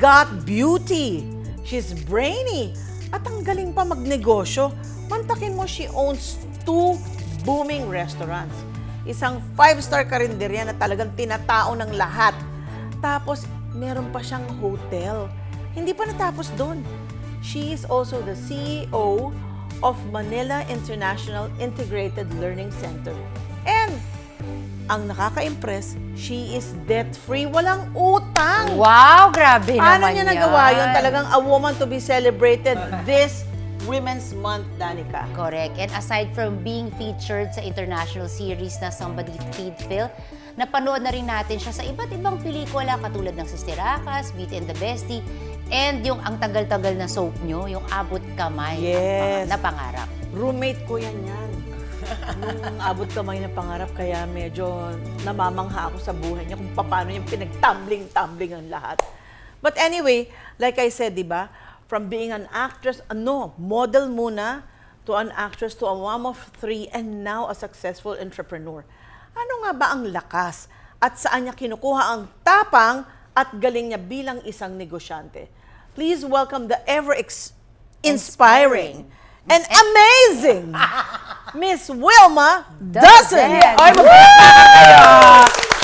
got beauty. She's brainy. At ang galing pa magnegosyo. Mantakin mo, she owns 2 booming restaurants. Isang 5-star karinderya na talagang tinatao ng lahat. Tapos, meron pa siyang hotel. Hindi pa natapos doon. She is also the CEO of Manila International Integrated Learning Center. And, ang nakaka-impress, she is debt-free, walang utang. Wow, grabe Paano naman niya yan. nagawa yun? Talagang a woman to be celebrated this Women's Month, Danica. Correct. And aside from being featured sa international series na Somebody Feed Phil, napanood na rin natin siya sa iba't ibang pelikula katulad ng Sister Akas, Beauty and the Bestie, and yung ang tagal-tagal na soap nyo, yung Abot Kamay Yes. na pangarap. Roommate ko yan. Nung abot kamay na pangarap, kaya medyo namamangha ako sa buhay niya kung paano yung pinagtumbling-tumbling ang lahat. But anyway, like I said, di ba, from being an actress, model muna, to an actress, to a mom of 3, and now a successful entrepreneur. Ano nga ba ang lakas at saan niya kinukuha ang tapang at galing niya bilang isang negosyante? Please welcome the ever-inspiring and amazing Miss Wilma Dawson! Oy, kayo!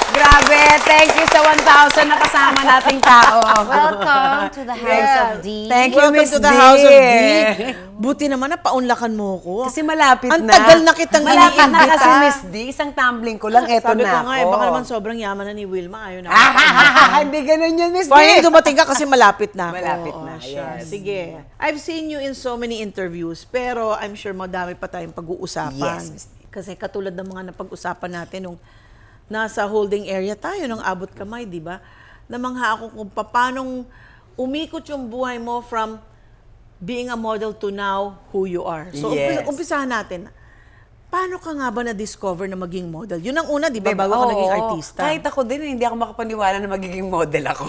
Grabe, thank you sa 1,000 na kasama nating tao. Welcome to the House of D. Thank you, Welcome Miss to the D. House of D. Buti naman na paunlakan mo ko. Kasi malapit Ang na. tagal na kitang malapit na iniimbita. kasi, Miss D. Isang tumbling ko lang, eto Sabi na ko nga, ako. baka naman sobrang yaman na ni Wilma. Ayaw na. Hindi ganun yun, Miss D. Finally, dumating ka kasi malapit na ako. Malapit na, Siya. yes. Sige. I've seen you in so many interviews, pero I'm sure madami pa tayong pag-uusapan. Yes, Miss D. Kasi katulad ng mga napag-usapan natin nung nasa holding area tayo ng abot kamay, di ba? Namangha ako kung paanong umikot yung buhay mo from being a model to now who you are. So, Yes. umpisahan natin. Paano ka nga ba na-discover na maging model? Yun ang una, di ba? Diba? Bago ka naging Oo. artista. Kahit ako din, hindi ako makapaniwala na magiging model ako.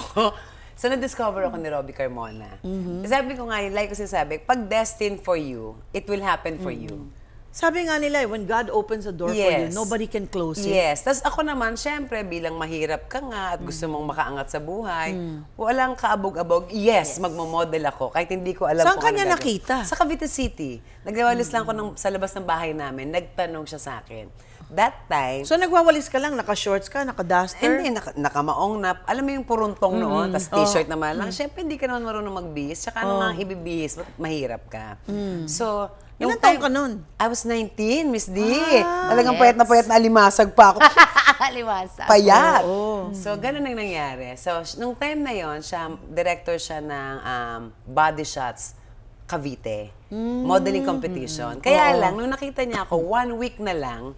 So, na-discover ako ni Robbie Carmona. Sabi ko nga, like ko sinasabi, pag destined for you, it will happen for you. Sabi nga nila, when God opens a door for you, Yes. nobody can close it. Yes. Tapos ako naman, syempre, bilang mahirap ka nga at gusto mong makaangat sa buhay, walang kaabog-abog, yes, magmamodel ako. Kahit hindi ko alam Saan kung ka niya ano gagawin. nakita? Sa Cavite City. Nagwawalis lang ako sa labas ng bahay namin. Nagtanong siya sa akin. That time, So, nagwawalis ka lang, naka-shorts ka, naka-duster? hindi, nakamaong na, alam mo yung puruntong noon, tapos t-shirt naman lang. Siyempre, hindi ka naman marunong magbihis. Tsaka ano nga ang ibibihis, mahirap ka. So, Ilan taong ka nun? I was 19, Miss D. Ah, Talagang yes. payat na alimasag pa ako. Liwasa. Payat. Oo. So, ganun ang nangyari. So, nung time na yon, director siya ng Body Shots Cavite. Modeling competition. Kaya lang, nung nakita niya ako, 1 week na lang,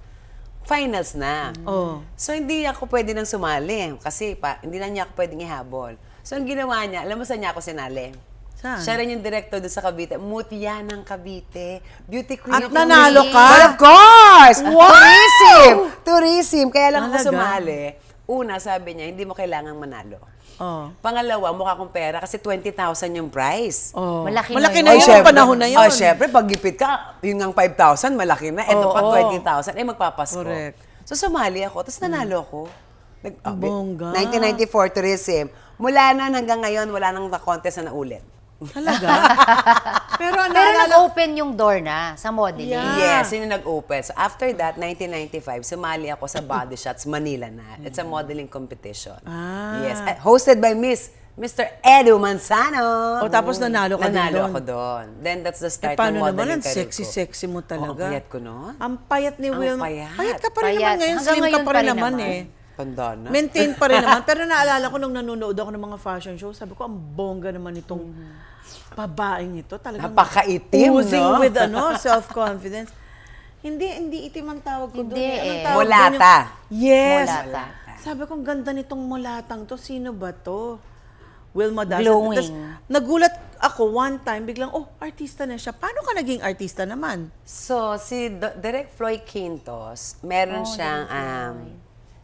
finals na. Oo. So, hindi ako pwede nang sumali. Kasi hindi na niya ako pwedeng ihabol. So, ang ginawa niya, alam mo saan niya ako sinali? Saan? Siya rin yung director doon sa Cavite. Mutya ng Cavite. Beauty queen At ako, nanalo Miss D. ka? But of course! Wow! Tourism! Kaya lang ako Talaga? sumali. Una, sabi niya, hindi mo kailangang manalo. Oh. Pangalawa, mukha kong pera kasi 20,000 yung price. Oh. Malaki Malaki na na yun. yun, Syempre. yung panahon na yun. Oh, syempre, pag gipit ka, yung ang 5,000, malaki na. Ito pa, Oo. 20,000. Magpapasko. Correct. So, sumali ako. Tapos nanalo ako. Bongga. 1994 tourism. Mula nun hanggang ngayon, wala nang contest na naulit. Talaga? Pero Pero naalala nag-open yung door na sa modeling. Yeah. Yes, yun yung nag-open. So after that, 1995, sumali ako sa Body Shots Manila na. It's a modeling competition. Ah. Yes, hosted by Mr. Edu Manzano. O, tapos nanalo ka din Nanalo doon. ako doon. Then that's the Eh, start paano ng modeling naman? Ang career sexy-sexy mo talaga. ang payat ko noon. Ang payat ni Ang Wilma. payat. Ka pa rin Payat. naman ngayon. Hanggang Slim ka ngayon pa rin naman eh. Tanda na. Maintain pa rin naman. Pero naalala ko nung nanonood ako ng mga fashion show, sabi ko, ang bongga naman itong babaeng ito. Talagang Napakaitim, oozing no? with self-confidence. Hindi itim ang tawag ko doon. Hindi Anong eh. tawag doon? Mulata. Yes. Mulata. Sabi ko, ang ganda nitong mulatang to. Sino ba to? Wilma Dawson. Glowing. Tapos, nagulat ako one time, biglang, artista na siya. Paano ka naging artista naman? So, si Direk Floyd Quintos, meron siyang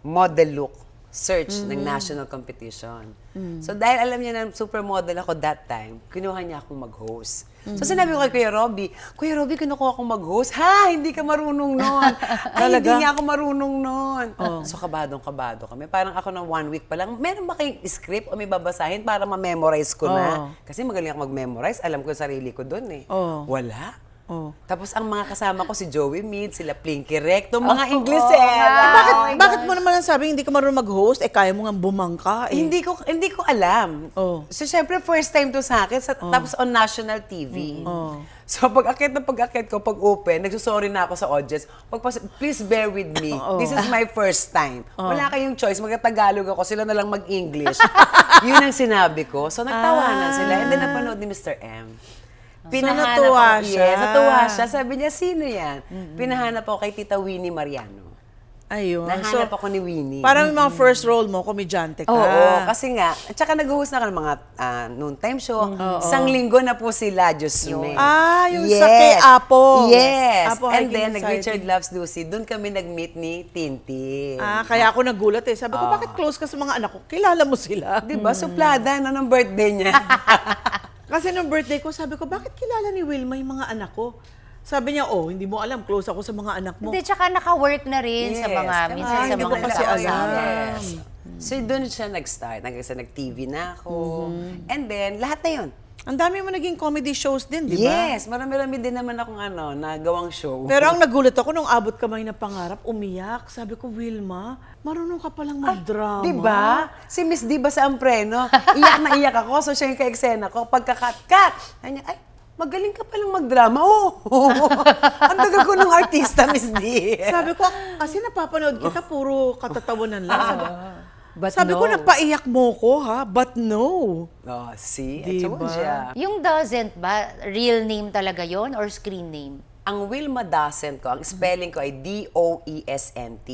model look search ng national competition. So, dahil alam niya na supermodel ako that time, kinuha niya akong mag-host. So sinabi ko kay Kuya Robbie, kinukuha akong mag-host. Ha, hindi ka marunong nun. Ay, hindi nga ako marunong nun. So kabadong-kabado kami. Parang ako ng 1 week pa lang, meron ba kayong script o may babasahin para ma-memorize ko na? Kasi magaling ako mag-memorize, alam ko yung sarili ko dun eh. Wala. Tapos ang mga kasama ko, si Joey Mead, sila Plinky Recto, mga English Bakit mo naman sabi hindi ka marunong mag-host? Kaya mo nga bumangka eh. Hindi ko alam. So, syempre, first time to sa akin. Tapos on national TV. So, pag-akit ko, pag-open, nagsusorry na ako sa audience. Please bear with me. This is my first time. Wala kayong choice. Mag-Tagalog ako, sila na lang mag-English. Yun ang sinabi ko. So, nagtawanan sila. And then, napanood ni Mr. M. Natuwa siya. Yes, natuwa siya. Sabi niya, sino yan? Pinahanap ako kay Tita Winnie Mariano. Ayun. Nahanap ako ni Winnie. Parang yung mga first role mo, komedyante ka. Oo, kasi nga, at saka nag-host na ka ng mga noontime show. Isang linggo na po sila, Diyos me. Yung sa kay Apo. Yes. Apo And Hiking then, Society. nag-Richard Loves Lucy. Doon kami nag-meet ni Tintin. Kaya ako nagulat eh. Sabi ko, bakit close ka sa mga anak ko? Kilala mo sila. Diba? Suplada na ng birthday niya. Kasi nung birthday ko, sabi ko, bakit kilala ni Wilma yung mga anak ko? Sabi niya, hindi mo alam, close ako sa mga anak mo. Hindi, tsaka naka-work na rin sa mga, minsan sa hindi mga ko kasi alam. Yes. So, doon siya nag-start. Nag-TV na ako. And then, lahat na yun. Ang dami mo naging comedy shows din, di ba? Yes, marami-rami din naman akong nagawang show. Pero ang nagulat ako nung abot kamay na pangarap, umiyak. Sabi ko, Wilma, marunong ka palang mag-drama. Diba? Si Miss Diba sa Ampreno, iyak na iyak ako. So siya yung ka-eksena ko. Pagka-cut-cut, ay, magaling ka palang mag-drama. Ang dagal ko ng artista, Miss D. Sabi ko, kasi napapanood kita, puro katatawanan lang. Sabi But ko, no. napaiyak mo ko, ha? But no. See? Diba? Yung doesn't ba, real name talaga yon or screen name? Ang Wilma Dasent ko, ang spelling ko ay D-O-E-S-N-T.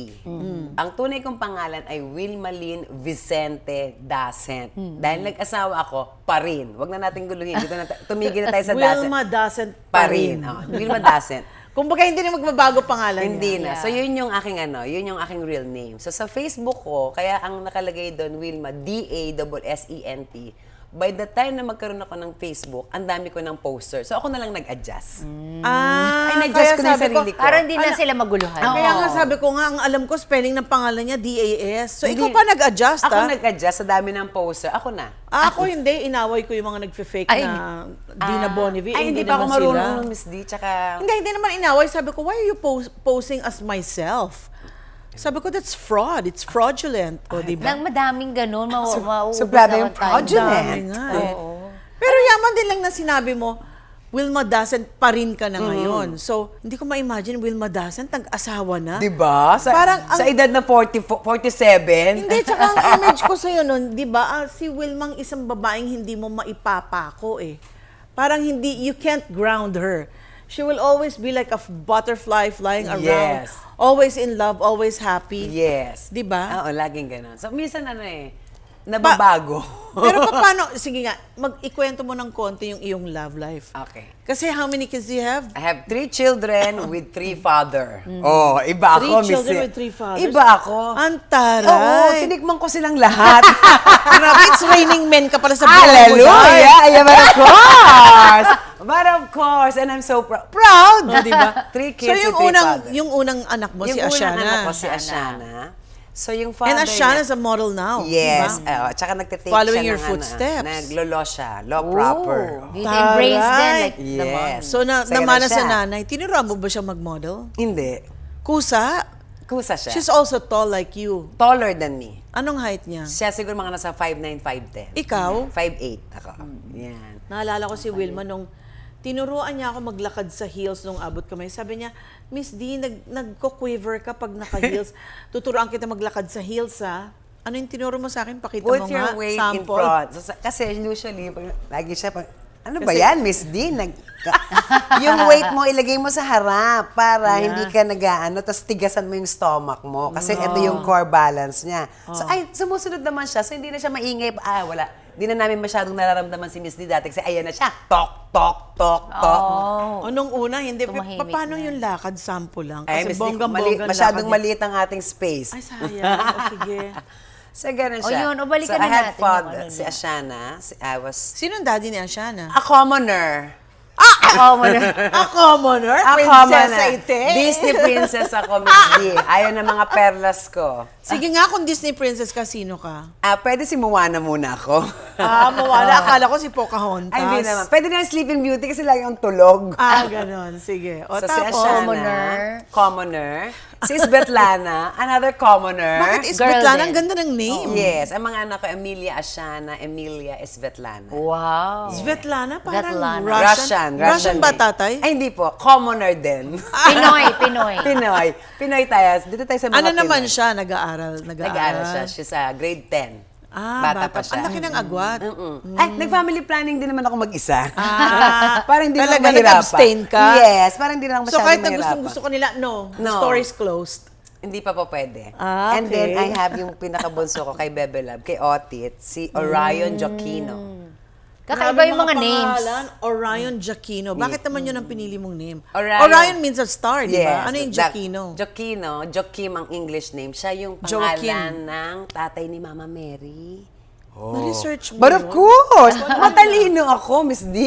Ang tunay kong pangalan ay Wilma Lynn Vicente Dasent. Dahil nag-asawa ako, pa rin. Huwag na natin guluhin. Dito na tumigil na tayo sa Dasent. Wilma doesn't Pa rin. Wilma Dasent. Kumbaga, hindi na magbabago pangalan Hindi niya. na. So, yun yung aking yun yung aking real name. So, sa Facebook ko, kaya ang nakalagay doon, Wilma, D-A-S-S-E-N-T. By the time na magkaroon ako ng Facebook, ang dami ko ng poster. So, ako na lang nag-adjust. Ay, nag-adjust ko na yung sarili ko. Para hindi na sila maguluhan. Kaya nga sabi ko nga, ang alam ko, spelling ng pangalan niya, D-A-S. So, ikaw pa nag-adjust, Ako nag-adjust sa dami ng poster. Ako na. Ako hindi, inaway ko yung mga nagfe-fake na Dina Bonnevie. Ay, hindi pa ako marunong ng Miss D. Tsaka... Hindi naman inaway. Sabi ko, why are you posing as myself? Sabi ko, that's fraud. It's fraudulent. O, di ba? Nang madaming ganun, mauubos suplada na yung ang time. fraudulent. Dami nga eh. Pero yaman din lang na sinabi mo, Wilma Dasent pa rin ka na ngayon. So, hindi ko ma-imagine Wilma Dasent nag-asawa na. Diba? Sa edad na 47. Hindi, tsaka ang image ko sa'yo nun, di ba, si Wilma ang isang babaeng hindi mo maipapako eh. Parang hindi, you can't ground her. She will always be like a butterfly flying around. Yes. Always in love, always happy. Yes. Di ba? Oo, laging ganun. So, minsan nababago. Pero paano, sige nga, ikwento mo ng konti yung iyong love life. Okay. Kasi how many kids do you have? I have 3 children with 3 father. Oh, iba ako, 3 children Miss. with 3 fathers? Iba ako. Ang Oo, taray. tinikman ko silang lahat. Grabe, it's raining men ka pala sa buhay mo. Hallelujah! Yeah, but of course! But of course, and I'm so proud! Oh, di ba? 3 So kids yung with 3 unang, fathers. yung unang anak mo, si Yung unang Ashana. anak ko, si Ashana. So yung father And Ashana niya- is a model now. Yes. Di ba? Tsaka nagtitake Following siya your ng footsteps. Naglolo siya. Law proper. You embrace them like the Yes. mom. So Saya namana siya. sa nanay, tinuruan mo ba siya mag-model? Hindi. Kusa? Kusa siya. She's also tall like you. taller than me. Anong height niya? Siya siguro mga nasa 5'9", 5'10". Ikaw? 5'8" ako. Yan. Naalala ko si Wilma nung tinuruan niya ako maglakad sa heels nung abot kamay. Sabi niya, Miss D, nagko-quiver ka pag naka-heels. Tuturuan kita maglakad sa heels, ha? Ano yung tinuro mo sa akin? Pakita Put mo your nga, weight in sample. front. Kasi usually, lagi siya ano ba yan, Miss D? Yung weight mo, ilagay mo sa harap para hindi ka tapos tigasan mo yung stomach mo. Kasi ito yung core balance niya. So, sumusunod naman siya. So, hindi na siya maingay. Wala. Hindi na namin masyadong nararamdaman si Miss D dati kasi ayan na siya. Tok, tok, tok, tok. O nung una, hindi. Tumahimik Paano na. yung lakad? Sample lang. Ay, Kasi Miss D, bonggang-bonggang masyadong lakad. maliit ang ating space. Ay, sayang. O, sige. So, ganun O siya. yun, o balikan so, na I had natin father, yung ano si niya. Ashana. I was Sino ang daddy ni Ashana? a commoner. Commoner. A commoner? Ako, Princess mana. Ite? Disney princess ako, Miss D. Ayaw ng mga perlas ko. Sige nga, kung Disney princess ka, sino ka? Pwede si Moana muna ako. Mawala. Akala ko si Pocahontas. Ay, hindi naman. Pwede na yung Sleeping Beauty kasi lagi ang tulog. Ganon. Sige. O, So, si tapos. Ashana, commoner. Si Svetlana, another commoner. Bakit Girl Svetlana? din. Ang ganda ng name. Yes, ang mga anak ko, Emilia Ashana, Emilia Svetlana. Wow. Svetlana, parang Svetlana. Russian ba tatay? Ay, hindi po. Commoner din. Pinoy tayo. Dito tayo sa mga Ano naman Pinoy. siya? Nag-aaral. Nag-aaral siya. She's grade 10. Bata pa siya. Ang laki ng agwat. Ay, nag-family planning din naman ako mag-isa. Ah, parang hindi na talaga, ako mahirapan. nag-abstain ka? Yes, parang hindi na ako So masyadong kahit na mahirapan. gusto ko nila, no. No. Story's closed. Hindi pa po pwede. Ah, And then, okay. I have yung pinakabunso ko kay Bebe Love, kay Otit, si Orion Joaquino. Kakaiba yung mga names. Pangalan, Orion Giacchino. Bakit naman yun ang pinili mong name? Orion. Orion means a star, di ba? Ano yung Giacchino? Joaquino, Joaquim ang English name. Siya yung Joaquim. pangalan ng tatay ni Mama Mary. Na-research mo But of yun? course! Matalino ako, Miss D.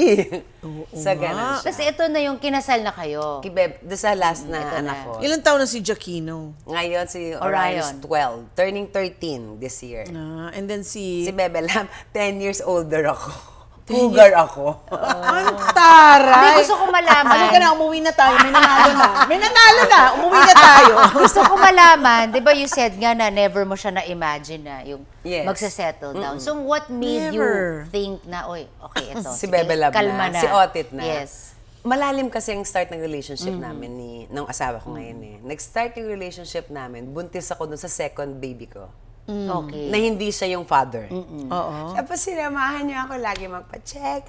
Sa ganun siya. Tapos ito na yung kinasal na kayo. Doon sa last na Ito anak na. ko. Ilan taon na si Giacchino? Ngayon, si Orion is 12, turning 13 this year. And then Si si... Bebe Lam, 10 years older ako. Cougar ako. Ang taray! Hindi, gusto ko malaman. Ano ka na, umuwi na tayo. May nanalo na. May nanalo na. Umuwi na tayo. Gusto ko malaman, di ba you said nga na never mo siya na-imagine na yung Yes. magsasettle down. So what made Never. you think na, oy, okay, ito. Si sige, Bebe Love kalma na, si Otit na. Yes. Malalim kasi ang start ng relationship namin ng asawa ko ngayon eh. Nag-start yung relationship namin, buntis ako dun sa second baby ko. Okay. Na hindi siya yung father. Oo. Tapos sinamahan niya ako lagi magpa-check.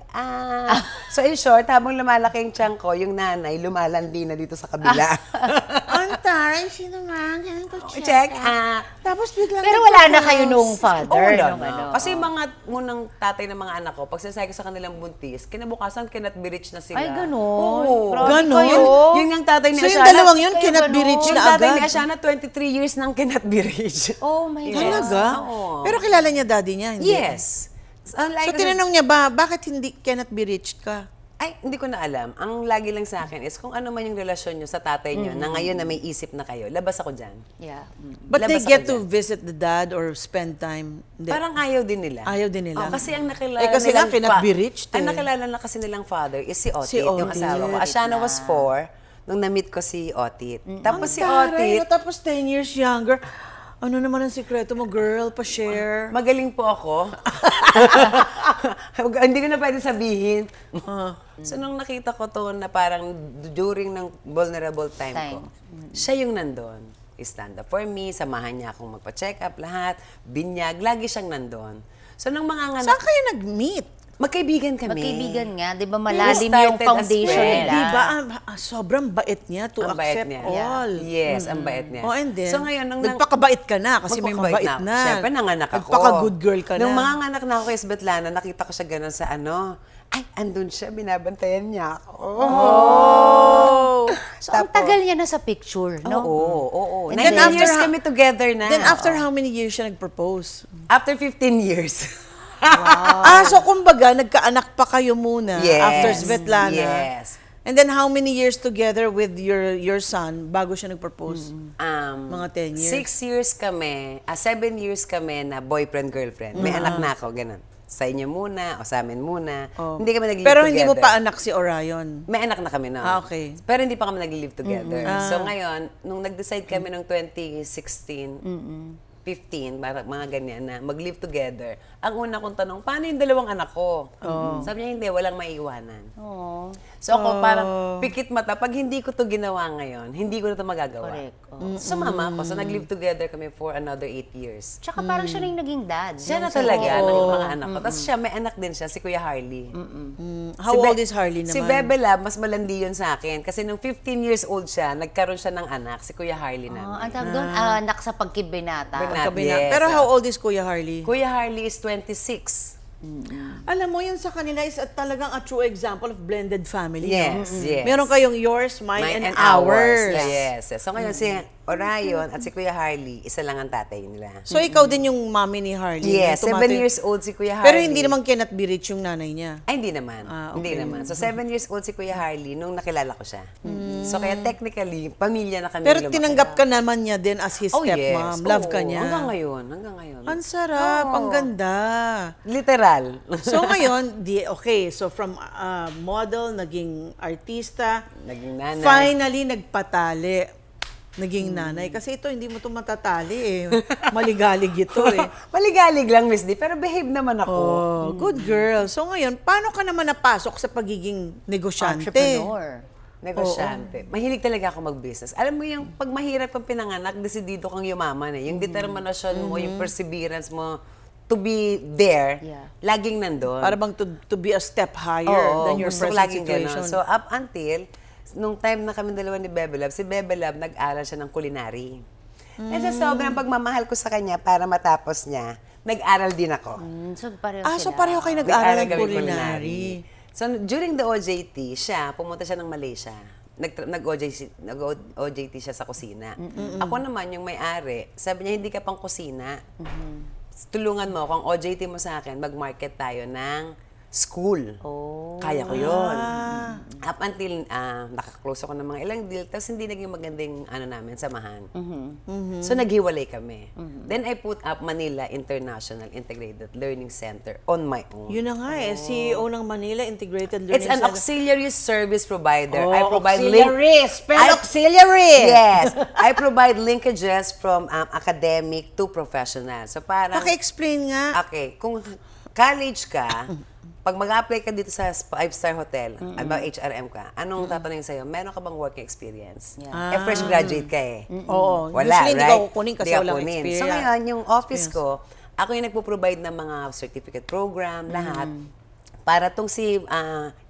So in short, habang lumalaki yung tiyan ko, yung nanay lumalandi na dito sa kabila. Ang taray, sino man? Ganun ko Check. Tapos biglang... Pero wala na kayo nung father. Wala nung na. ano. Kasi yung mga unang tatay ng mga anak ko, pag sinasabi ko sa kanilang buntis, kinabukasan cannot be reached na sila. Ay, ganun. Oo. Grabe Ganon? kayo. Yun yung tatay ni So yung Ashana. dalawang yun, Kayo cannot be ganun. reached Yung na tatay agad? ni Ashana, 23 years nang cannot be reached. Oh my God. Talaga? Oo. Pero kilala niya daddy niya, hindi? Yes. So tinanong niya ba, bakit hindi cannot be reached ka? Ay, hindi ko na alam. Ang lagi lang sa akin is kung ano man yung relasyon nyo sa tatay nyo na ngayon na may isip na kayo, labas ako dyan. Yeah. But they Labas get ako to visit the dad or spend time? Hindi. Parang ayaw din nila. Ayaw din nila. Oh, kasi ang nakilala Eh, kasi nga, nilang cannot be reached Ang eh. nakilala na kasi nilang father is si Otit, Si yung Otit. asawa ko. Ashana was 4 nung na-meet ko si Otit. Tapos si Taray, Otit, tapos 10 years younger. Ano naman ang sikreto mo, girl? Pa-share. magaling po ako. Hindi ko na pwede sabihin. So nung nakita ko to na parang during ng vulnerable time ko, siya yung nandun. Stand up for me, samahan niya akong magpa-check up lahat, binyag, lagi siyang nandun. So nung mga Saan kayo nag-meet? magkaibigan kami. Magkaibigan nga, di ba We malalim started yung foundation as nila. friends. Di ba? Sobrang bait niya to Ang bait accept niya. all. Yes, ang bait niya. Oh, and then, So ngayon, nung nagpakabait ka na kasi may magpakabait mabait na. Siyempre, nanganak ako. Nagpaka-good girl ka Nung na. mga anak na ako kay Svetlana, nakita ko siya gano'n sa ano, ay, andun siya, binabantayan niya ako. Oh! So, ang tagal niya na sa picture, no? Oo. And 19 then after years ha- kami together na. Then after Oo. how many years siya nag-propose? After 15 years. So kumbaga, nagkaanak pa kayo muna Yes. after Svetlana. Yes. And then how many years together with your son bago siya nag-propose? Mga 10 years? 6 years kami, 7 years kami na boyfriend-girlfriend. May anak na ako, ganun. Sa inyo muna, o sa amin muna. Oh. Hindi kami nag-live Pero together. hindi mo pa anak si Orion. May anak na kami na. Okay. Pero hindi pa kami nag-live together. So ngayon, nung nag-decide kami noong 2016, 15, mga ganyan na, mag-live together, ang una kong tanong, paano yung dalawang anak ko? Sabi niya, hindi, walang maiiwanan. Oo. So ako parang pikit mata, pag hindi ko to ginawa ngayon, hindi ko na to magagawa. Correct. So sumama ako, so nag-live together kami for another 8 years. Tsaka parang siya na yung naging dad. Siya na Yung talaga Oo. ng mga anak ko. Tapos siya, may anak din siya, si Kuya Harley. How Si Be- old is Harley naman? Si Bebe Lab, mas malandi yun sa akin. Kasi nung 15 years old siya, nagkaroon siya ng anak, si Kuya Harley namin. Ang tawag doon, anak sa pagkibinata. Binata. Kabina. Yes. Pero how old is Kuya Harley? Kuya Harley is 26. Alam mo, yun sa kanila is talagang a true example of blended family. Yes, no? yes. Meron kayong yours, mine, and ours. Yes. So ngayon, si Orion at si Kuya Harley, isa lang ang tatay nila. So, ikaw din yung mommy ni Harley? Yes, na 7 tumatay- years old si Kuya Harley. Pero hindi naman cannot be rich yung nanay niya. Ay, hindi naman. Hindi naman. So, 7 years old si Kuya Harley nung nakilala ko siya. So, kaya technically, pamilya na kami. Pero lumaki. tinanggap ka naman niya din as his Oh, stepmom. yes. Love ka Oo, niya. Hanggang ngayon. Ang sarap, ang ganda. Literal. So ngayon, okay, so from model, naging artista, Naging nanay. finally nagpatali. Naging nanay. Kasi ito, hindi mo ito matatali eh. Maligalig ito eh. Maligalig lang, Miss D, pero behave naman ako. Oh, good girl. So ngayon, paano ka naman napasok sa pagiging negosyante? Entrepreneur. Negosyante. Mahilig talaga ako mag-business. Alam mo yung pag mahirap kang pinanganak, desidido kang yumaman eh. Yung determinasyon mo, yung perseverance mo to be there, Yeah. laging nandun. Para bang to be a step higher Oo, than your gusto ko present laging situation. ganun. So, up until, nung time na kami dalawa ni Bebe Love, si Bebe Love nag-aral siya ng culinary. And sa sobrang pagmamahal ko sa kanya para matapos niya, nag-aral din ako. So, pareho So sila. pareho kayo nag-aaral ng kami culinary. So, during the OJT, pumunta siya ng Malaysia. Nag-OJT siya sa kusina. Ako naman, yung may-ari, sabi niya, hindi ka pang kusina. Tulungan mo, kung OJT mo sa akin, mag-market tayo ng school. Oh. Kaya ko yun. Up until nakaklose ako ng mga ilang deal, tapos hindi naging magandang namin, samahan. So, naghiwalay kami. Then, I put up Manila International Integrated Learning Center on my own. Yun na nga eh, CEO ng Manila Integrated Learning It's an Center. auxiliary service provider. Oh, I provide auxiliary. Spell I- auxiliary. Yes. I provide linkages from academic to professional. So parang, Paki-explain nga. okay, kung college ka, pag mag-apply ka dito sa 5-star hotel, about HRM ka, anong tatanungin sa'yo? Meron ka bang working experience? Yeah. Fresh graduate ka eh. Oo. Wala, Usually, hindi right? ka kukunin kasi Hindi ka walang kunin. experience. So ngayon, yung office ko, ako yung nagpo-provide ng mga certificate program, lahat. Para tong si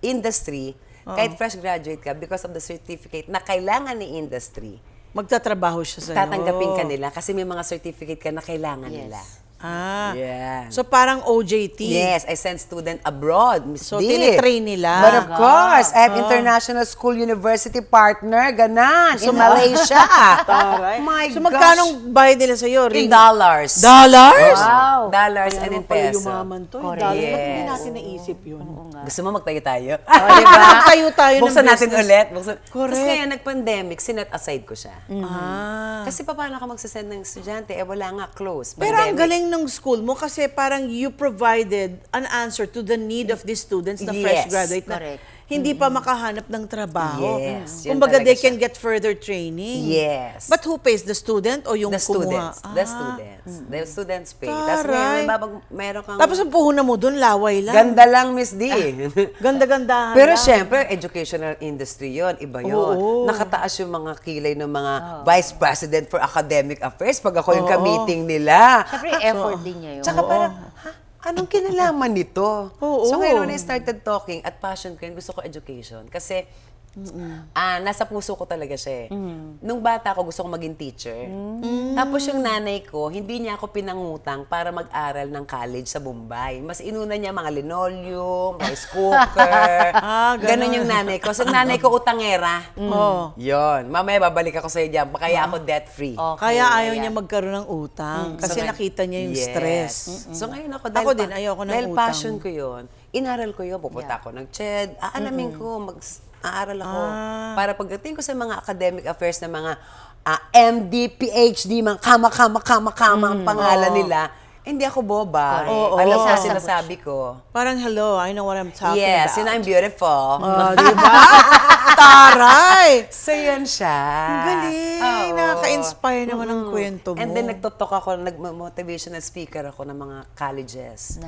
industry, kahit fresh graduate ka, because of the certificate na kailangan ni industry, Magtatrabaho siya sa'yo. tatanggapin ka nila kasi may mga certificate ka na kailangan Yes. nila. Ah. Yeah. So parang OJT. Yes, I send student abroad, Miss So, D. tinitrain nila. But of course, I have international school university partner, ganan, in Malaysia. Taray. My So gosh. magkano bayad nila sa'yo? In dollars. Dollars? Wow. Dollars and in Pala peso. yumaman to. Correct. Dollars. Ba't hindi Yes. natin naisip yun? Gusto mo magtayo tayo? Magtayo tayo ng Buksan natin business. ulit. Correct. Tapos ngayon, nag-pandemic, sinet aside ko siya. Ah. Kasi paano ka magsasend ng estudyante? Eh, wala nga, close. Pero ang Pandemic. galing ng school mo kasi parang you provided an answer to the need of these students na fresh Yes. graduate na Correct. hindi pa makahanap ng trabaho. Yes, yun Kumbaga, talaga they siya. can get further training. Yes. But who pays? The student o yung The kumuha? students. The students. The students pay. Tapos Taray. ngayon, meron kang... Tapos ang puhunan mo doon, laway lang. Ganda lang, Miss D. Ganda-gandahan Pero lang. syempre, educational industry yon, iba yon. Oo. Nakataas yung mga kilay ng mga Vice President for Academic Affairs pag ako yung ka-meeting nila. Siyempre, effort din niya yun. Tsaka parang, anong kinalaman nito? Oo. So ngayon, when I started talking, at passion ko yun, gusto ko education. Kasi, nasa puso ko talaga siya eh. Nung bata ko, gusto ko maging teacher. Tapos yung nanay ko, hindi niya ako pinangutang para mag-aral ng college sa Mumbai. Mas inuna niya mga linoleum, rice cooker. Ganon yung nanay ko. So nanay ko, utangera. Oo. Yon. Mamaya babalik ako sa'yo dyan. Kaya ako debt-free. Okay, Kaya ayaw ayan. niya magkaroon ng utang kasi So, nakita niya yung yes. stress. So ngayon ako, Ako din, ayoko ng dahil utang. passion ko yun, inaral ko yun, pupunta ako ng CHED, aalamin ko, aaral ako. Para pagdating ko sa mga academic affairs na mga MD, PhD, mga kama ang pangalan nila, hindi ako boba. Correct. Oo. Alam ko Sasagot sinasabi ko. Parang, hello, I know what I'm talking Yes, about. yun, I'm beautiful. Di ba? Taray! So yun siya. Ang galing. Oo. Nakaka-inspire naman ang kwento mo. And then nagtotok ako, nag-motivational speaker ako ng mga colleges.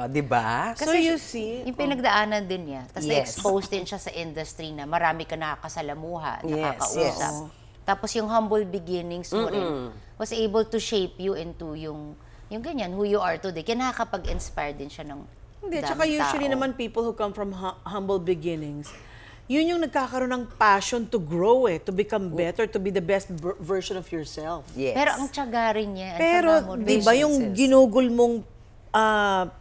Di ba? So you see, Yung pinagdaanan din niya. Tapos Yes. na-expose din siya sa industry na marami ka nakakasalamuha, Yes, nakakausap. yes. Tapos yung humble beginnings mo rin was able to shape you into yung ganyan, who you are today. Kaya nakakapag-inspire din siya ng hindi. daming Tsaka usually tao. naman people who come from humble beginnings, yun yung nagkakaroon ng passion to grow to become better, to be the best version of yourself. Yes. Pero ang tiyaga rin niya. ang Pero, tiyaga mo rin. di ba yung Patience. ginugol mong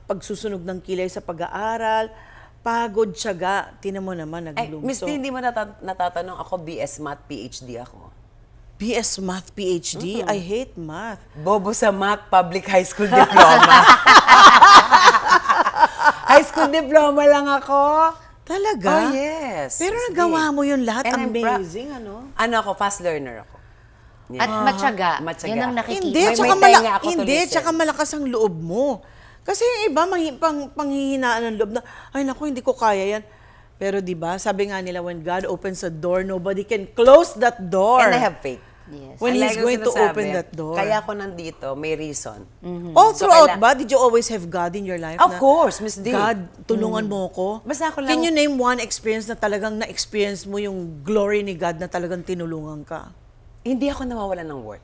pagsusunog ng kilay sa pag-aaral, pagod, tiyaga, tinan mo naman, Ay, naglumso. Miss D, hindi mo natatanong ako, BS Math, PhD ako. BS Math PhD? I hate math. Bobo sa math, public high school diploma. High school diploma lang ako. Talaga? Oh, yes. Pero Yes, nagawa di. mo yun lahat. And I'm proud. Amazing, ano? Ano ako, fast learner ako. At matyaga. Matyaga. Yan ang nakikita. Hindi, May tsaka, tenga ako to hindi listen. tsaka malakas ang loob mo. Kasi yung iba, panghihinaan ng loob na, ay naku, hindi ko kaya yan. Pero di ba sabi nga nila, when God opens a door, nobody can close that door. And I have faith. Yes. When And He's like going ang to sinasabi, open that door. Kaya ako nandito, may reason. All So, throughout kailang- ba, did you always have God in your life? Of na, course, Miss D. God, tulungan mo ko. Basta ako lang- Can you name one experience na talagang na-experience mo yung glory ni God na talagang tinulungan ka? Hindi ako nawawalan ng work.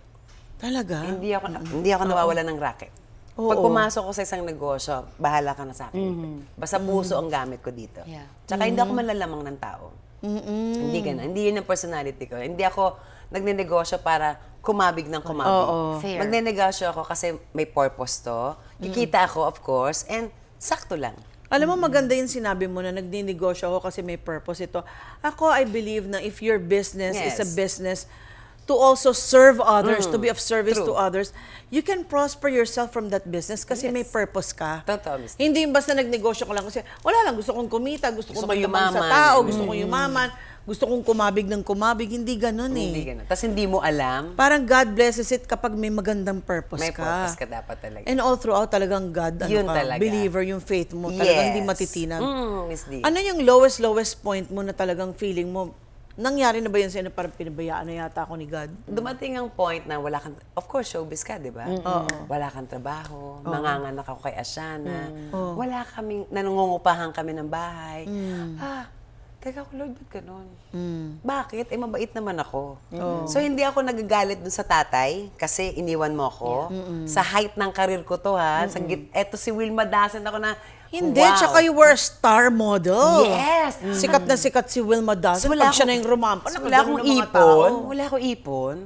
Talaga? Hindi ako nawawalan ng racket. Oo. Pag pumasok ko sa isang negosyo, bahala ka na sa akin. Basta puso ang gamit ko dito. Yeah. Tsaka hindi ako manlalamang ng tao. Hindi ganun. Hindi yun ang personality ko. Hindi ako nagnenegosyo para kumabig ng kumabig. Oo. Fair. Magnenegosyo ako kasi may purpose to. Kikita ako, of course, and sakto lang. Alam mo, maganda yung sinabi mo na nagninegosyo ako kasi may purpose ito. Ako, I believe na if your business is a Yes. business to also serve others, to be of service True. to others, you can prosper yourself from that business kasi Yes. may purpose ka. Totoo, Miss. Hindi yung basta nagnegosyo ko lang kasi wala lang, gusto kong kumita, gusto kong Gusto ko magyaman sa yumaman. tao, gusto kong yumaman, gusto kong kumabig ng kumabig. Hindi ganun eh. Hindi ganun. Tapos hindi mo alam, Parang God blesses it kapag may magandang purpose may ka. purpose ka dapat talaga. And all throughout talagang God, ano Yun ka, talaga. believer, yung faith mo, talagang hindi Yes. matitinag. Miss D. Ano yung lowest point mo na talagang feeling mo, nangyari na ba yun sa'yo na parang pinabayaan na yata ako ni God? Dumating ang point na wala kang, of course, showbiz ka, di ba? Wala kang trabaho, nanganganak ako kay Asiana, wala kaming, nanungungupahan kami ng bahay. Teka ko, Lord, ba't ganun? Bakit? Eh, mabait naman ako. So, hindi ako nagagalit dun sa tatay kasi iniwan mo ako. Sa height ng karir ko to, ha? Eto si Wilma Dasen ako na, Hindi, wow. tsaka you were a star model. Yes! Sikat na sikat si Wilma Dazen. So, wala Pag siya akong- na yung rumampa, so, wala nakagano akong ng mga ipon. tao. Wala akong ipon.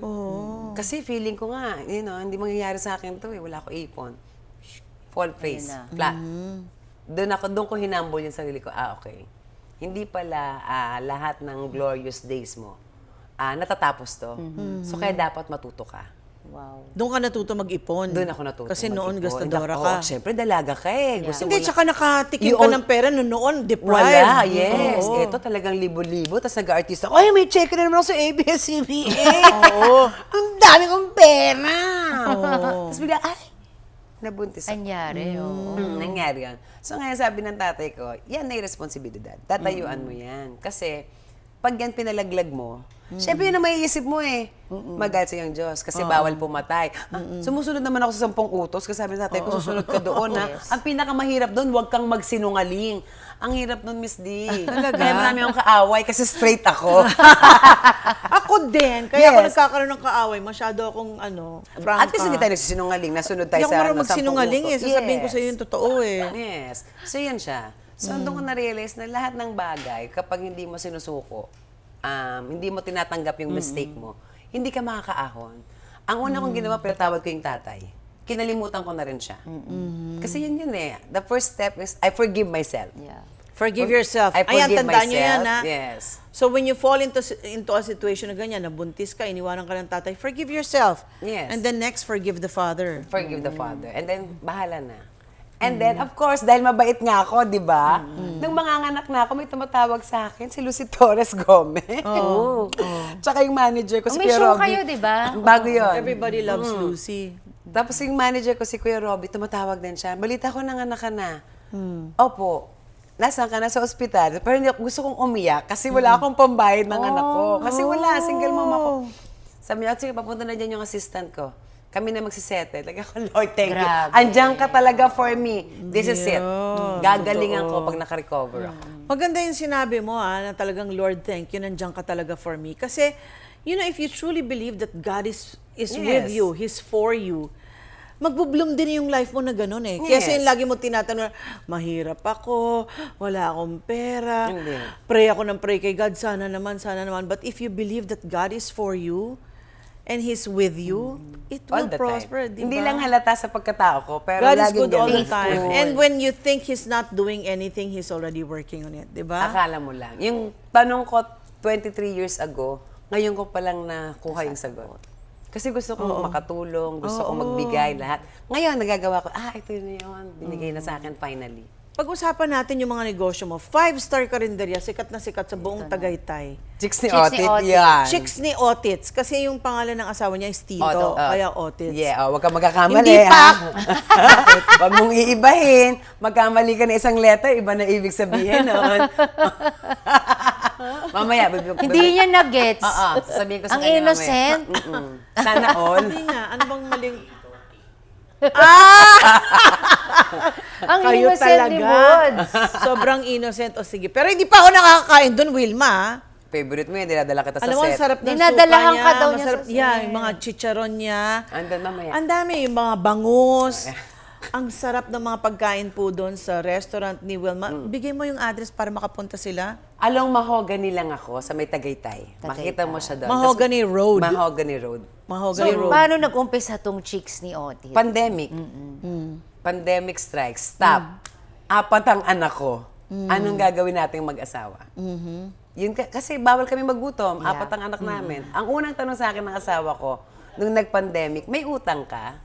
Kasi feeling ko nga, hindi mangyayari sa akin to eh. Wala akong ipon. Fall face. Ayun na. Flat. Doon ko hinambol yung sarili ko. Okay. Hindi pala lahat ng glorious days mo natatapos to. So kaya dapat matuto ka. Wow. Doon ka natuto mag-ipon. Doon ako natuto. Kasi noon mag-ipon. gastadora Oo, ka. syempre dalaga ka eh. Gusto Hindi, mo tsaka nakatikim You ka own- ng pera noon, deprived. Wala, yes. Oo. Ito talagang libo-libo. Tapos nag-artista, ay, may check na naman ako sa ABS-CBN. Oo. Ang dami kong pera. Oo. Tapos bigla, ay, nabuntis ako. Anyari, oo. Nangyari yan. So ngayon sabi ng tatay ko, yan na yung responsibilidad. Tatayuan mo yan. Kasi pag yan pinalaglag mo, syempre yun ang maiisip mo eh. Magalit sa iyong Diyos kasi bawal pumatay. Sumusunod naman ako sa 10 utos kasi sabi ng tatay ko, susunod ka doon ha. Yes. Ang pinakamahirap doon, huwag kang magsinungaling. Ang hirap doon, Miss D. Kaya marami akong kaaway kasi straight ako. Ako din. Kaya ako Yes. nagkakaroon ng kaaway. Masyado akong, franca. At least hindi tayo nagsisinungaling. Nasunod tayo Hindi ako sa marunong 10 magsinungaling eh. utos. Sasabihin ko Yes. sa iyo yung totoo eh. Yes. So, yan siya. So, doon ko na-realize na lahat ng bagay, kapag hindi mo sinusuko, hindi mo tinatanggap yung mistake mo, hindi ka makakaahon. Ang una kong ginawa, pinatawad ko yung tatay. Kinalimutan ko na rin siya. Kasi yun eh. The first step is, I forgive myself. Yeah. Forgive yourself. I Ayan, forgive tandaan nyo yan, myself. ha? Yes. So when you fall into a situation na ganyan, nabuntis ka, iniwanan ka ng tatay, forgive yourself. Yes. And then next, forgive the father. Forgive the father. And then, bahala na. And then, of course, dahil mabait nga ako, di ba? Nung manganganak na ako, may tumatawag sa akin, si Lucy Torres Gomez. Oo. Tsaka yung manager ko, si May Kuya show Robby. kayo, di ba? Bago yun. Everybody loves Lucy. Tapos yung manager ko, si Kuya Robby, tumatawag din siya. Balita ko, nanganak ka na. Opo. Nasaan ka na sa ospital? Pero hindi, gusto kong umiyak kasi wala akong pambayad ng anak ko. Kasi wala, single mom ako. Sabi niya, sige, papunta na dyan yung assistant ko. Kami na magsisettle. Like ako, Lord, thank you. Grabe. Andiyan ka talaga for me. This is it. Gagalingan ko pag nakarecover ako. Maganda yung sinabi mo, na talagang, Lord, thank you, nandiyan ka talaga for me. Kasi, if you truly believe that God is with Yes. you, He's for you, magbo-bloom din yung life mo na gano'n eh. Kaya Yes. yung lagi mo tinatanong, mahirap ako, wala akong pera, Hindi. pray ako ng pray kay God, sana naman, sana naman. But if you believe that God is for you, and He's with you, it All will the prosper, time. di Hindi ba? lang halata sa pagkatao ko, pero God is laging good all the ganun. time. Oo. And when you think He's not doing anything, He's already working on it, di ba? Akala mo lang. Yung tanong ko 23 years ago, Ngayon ko palang nakuha yung sagot. Kasi gusto ko makatulong, gusto ko magbigay lahat. Ngayon, nagagawa ko, ito na yun. Binigay na sa akin finally. Pag-usapan natin yung mga negosyo mo. 5-star karinderya, sikat na sikat sa buong Tagaytay. Chicks ni Chicks ni Otit, Otit. yan. Chicks ni Otits. Kasi yung pangalan ng asawa niya is Tito, Oto, kaya Otits. Yeah, huwag ka magkakamali. Hindi ha? pak. Huwag mong iibahin. Magkamali ka na isang letter, iba na ibig sabihin nun. Mamaya, Hindi niya na-gets. sasabihin ko sa Ang kanya innocent. mamaya. Sana all. Hindi nga, ano bang maling... Ang Kayo innocent ni talaga. Woods. Sobrang innocent. O sige. Pero hindi pa ako nakakakain doon, Wilma. Ha? Favorite mo yan, dinadala kita sa Alam mo, ang set. sarap ng Dinadalahan suka niya. ka daw niya Masarap sa yan, set. yung mga chicharon niya. Andun mamaya. Ang dami, yung mga bangus. Ang sarap ng mga pagkain po doon sa restaurant ni Wilma. Bigay mo yung address para makapunta sila. Along Mahogany lang ako sa may Tagaytay. Tagaytay. Makita mo siya doon. Mahogany Tas- Road. Mahogany Road. Mahogany So, Road. paano nag-umpisa tong chicks ni Otis? Pandemic. Pandemic strikes. Stop. Apat ang anak ko. Anong gagawin nating mag-asawa? Yun kasi bawal kami magutom. Yeah. Apat ang anak namin. Ang unang tanong sa akin ng asawa ko, nung nag-pandemic, may utang ka?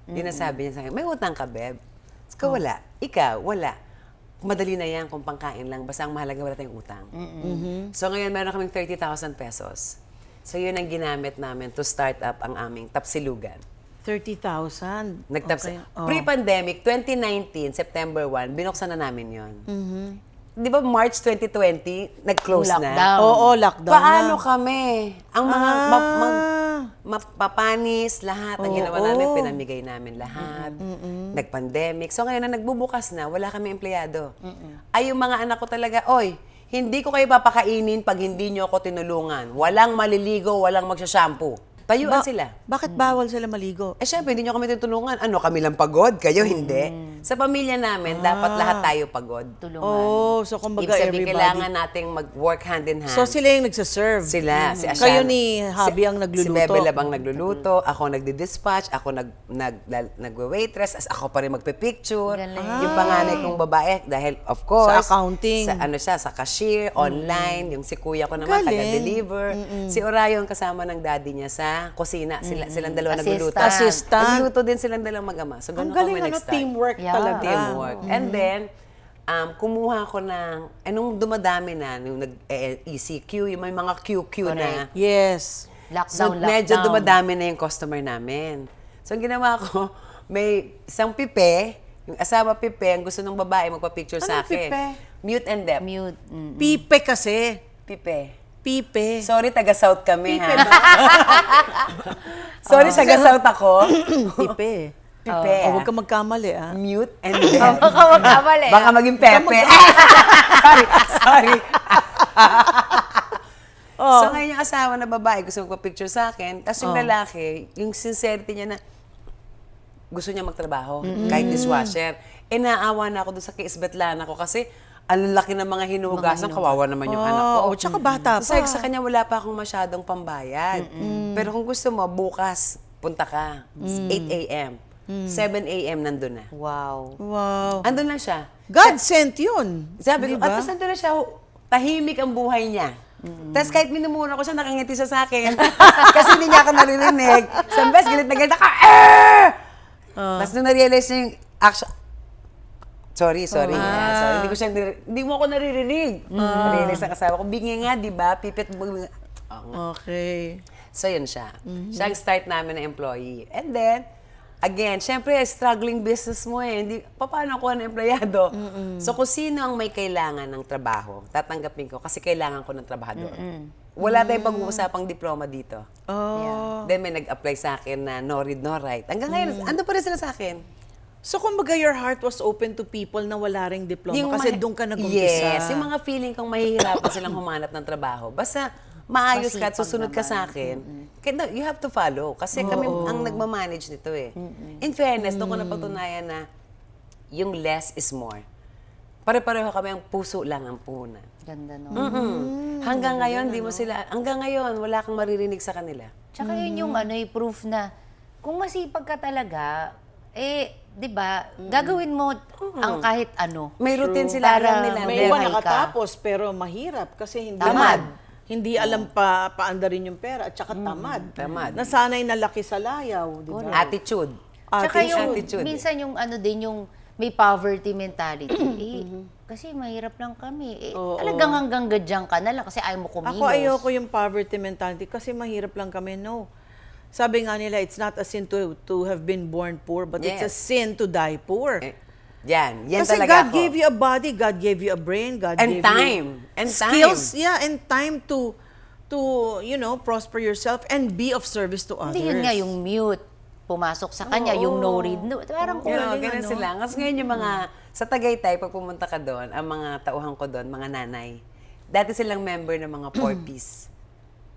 Yun ang sabi niya sa akin, may utang ka, Beb? Sabi ko, wala. Ikaw, wala. Madali na yan kung pangkain lang. Basta ang mahalaga, wala tayong utang. So ngayon, meron kaming 30,000 pesos. So yun ang ginamit namin to start up ang aming tapsilugan. 30,000. Nagtaps- Okay. Oh. Pre-pandemic, 2019, September 1, binuksan na namin yon. Di ba March 2020, nag-close na? Lockdown. Oo, lockdown Paano na. kami? Ang mga mapapanis, lahat. Ang ginawa Oo. namin, pinamigay namin lahat. Nag-pandemic. So ngayon na nagbubukas na, wala kami empleyado. Ay, yung mga anak ko talaga, oy, hindi ko kayo papakainin pag hindi nyo ako tinulungan. Walang maliligo, walang magsashampoo. Tayuan sila. Bakit bawal sila maligo? Eh, syempre, hindi nyo kami tutulungan. Ano, kami lang pagod? Kayo, hindi. Sa pamilya namin, dapat lahat tayo pagod. Tulungan. Oh, so kumbaga Ibig sabihin, everybody. kailangan nating mag-work hand in hand. So sila yung nagsaserve. Sila, si Ashan. Kayo ni Javi ang nagluluto. Si Bebe Labang nagluluto, ako nagdi-dispatch, ako nagwe-waitress, as ako pa rin magpe-picture. Galing. Yung panganay kong babae, dahil of course, Sa accounting. Sa ano siya, sa cashier, online, yung si kuya ko naman, Galing. taga-deliver. Si Orayon kasama ng daddy niya sa kusina. Silang dalawa Assistant. nagluluto. Assistant. Nagluluto din silang dalawang mag-ama. So, Ang ganun galing, kami ano, nag-start. teamwork Yeah. talaga. Teamwork. And then, kumuha ko ng, nung dumadami na, nung nag-ECQ, yung may mga QQ na. Yes. Lockdown, So, medyo lockdown. dumadami na yung customer namin. So, ang ginawa ko, may isang pipe, yung asawa pipe, ang gusto ng babae magpa-picture sa Anong akin. pipe? Mute and deaf. Mute. Pipe kasi. Pipe. Pipe. Sorry, taga-South kami, ha? Sorry, taga-South ako. Pipe. Pipe, Huwag ka magkamali, ah. Mute and deaf. Baka magkamali. Baka maging Pepe. sorry. So ngayon yung asawa na babae gusto magpa-picture sa akin, tapos yung lalaki, yung sincerity niya na gusto niya magtrabaho, kahit dishwasher. Eh naawa na ako doon sa Kiisbetlana ko kasi ang laki ng mga hinuhugasan, kawawa naman yung anak ko. Oh, tsaka bata pa. Sabi ko sa kanya, wala pa akong masyadong pambayad. Pero kung gusto mo, bukas, punta ka. 8 a.m. 7 a.m. nandun na. Wow. Wow. Andun lang siya. God sent yun. Sabi ko, Diba? at tapos nandun na siya, tahimik ang buhay niya. Tapos kahit minumura ko siya, nakangiti siya sa akin. Kasi hindi niya ako naririnig. Sa best, galit na galit ako, Tapos nung na-realize niya yung action, sorry. Sorry, hindi mo ako naririnig. Na-realize ang asawa ko, bingi nga, di ba? Pipit mo. Okay. So, yun siya. Siya ang start namin na employee. And then, again, syempre, struggling business mo eh. Hindi, paano ako na empleyado? So, kung sino ang may kailangan ng trabaho, tatanggapin ko kasi kailangan ko ng trabahador. Wala tayong pag-uusapang diploma dito. Oh. Then, may nag-apply sa akin na no read, no write. Hanggang ngayon, ando pa rin sila sa akin. So, kumbaga, your heart was open to people na wala ring diploma kasi doon ka nag-umpisa. Yes, yung mga feeling kong mahihirapan silang humanap ng trabaho. Basta maayos ka at Masipag susunod ka naman. sa akin, you have to follow. Kasi kami ang nagmamanage nito eh. In fairness, doon ko napatunayan na yung less is more. Pare-pareho kami, ang puso lang ang puhunan. Ganda, no? Hanggang ngayon, hanggang ngayon, wala kang maririnig sa kanila. Tsaka yun yung proof na kung masipag ka talaga, di ba, gagawin mo ang kahit ano. May routine sila, alam nila. May Buhay iwan ka. nakatapos pero mahirap kasi hindi Tamad. Hindi alam paanda rin yung pera at saka tamad. Tamad. Nasanay na laki sa layaw, di ba? Attitude. Tsaka yung, Attitude, minsan yung ano din, yung may poverty mentality. Kasi mahirap lang kami. Talagang hanggang gadyang ka na lang kasi ayaw mo kumilos. Ako ayoko yung poverty mentality kasi mahirap lang kami. No. Sabi nga nila, it's not a sin to have been born poor, but it's a Yes. sin to die poor. Yan Kasi talaga God ako. gave you a body, God gave you a brain, God And gave time. you And skills, time. yeah, and time to prosper yourself and be of service to others. Hindi yun nga yung mute. Pumasok sa kanya, yung no read, no. Parang Ganun sila. Kasi ngayon yung mga, sa Tagaytay, pag pumunta ka doon, ang mga tauhan ko doon, mga nanay, dati silang member ng mga 4Ps.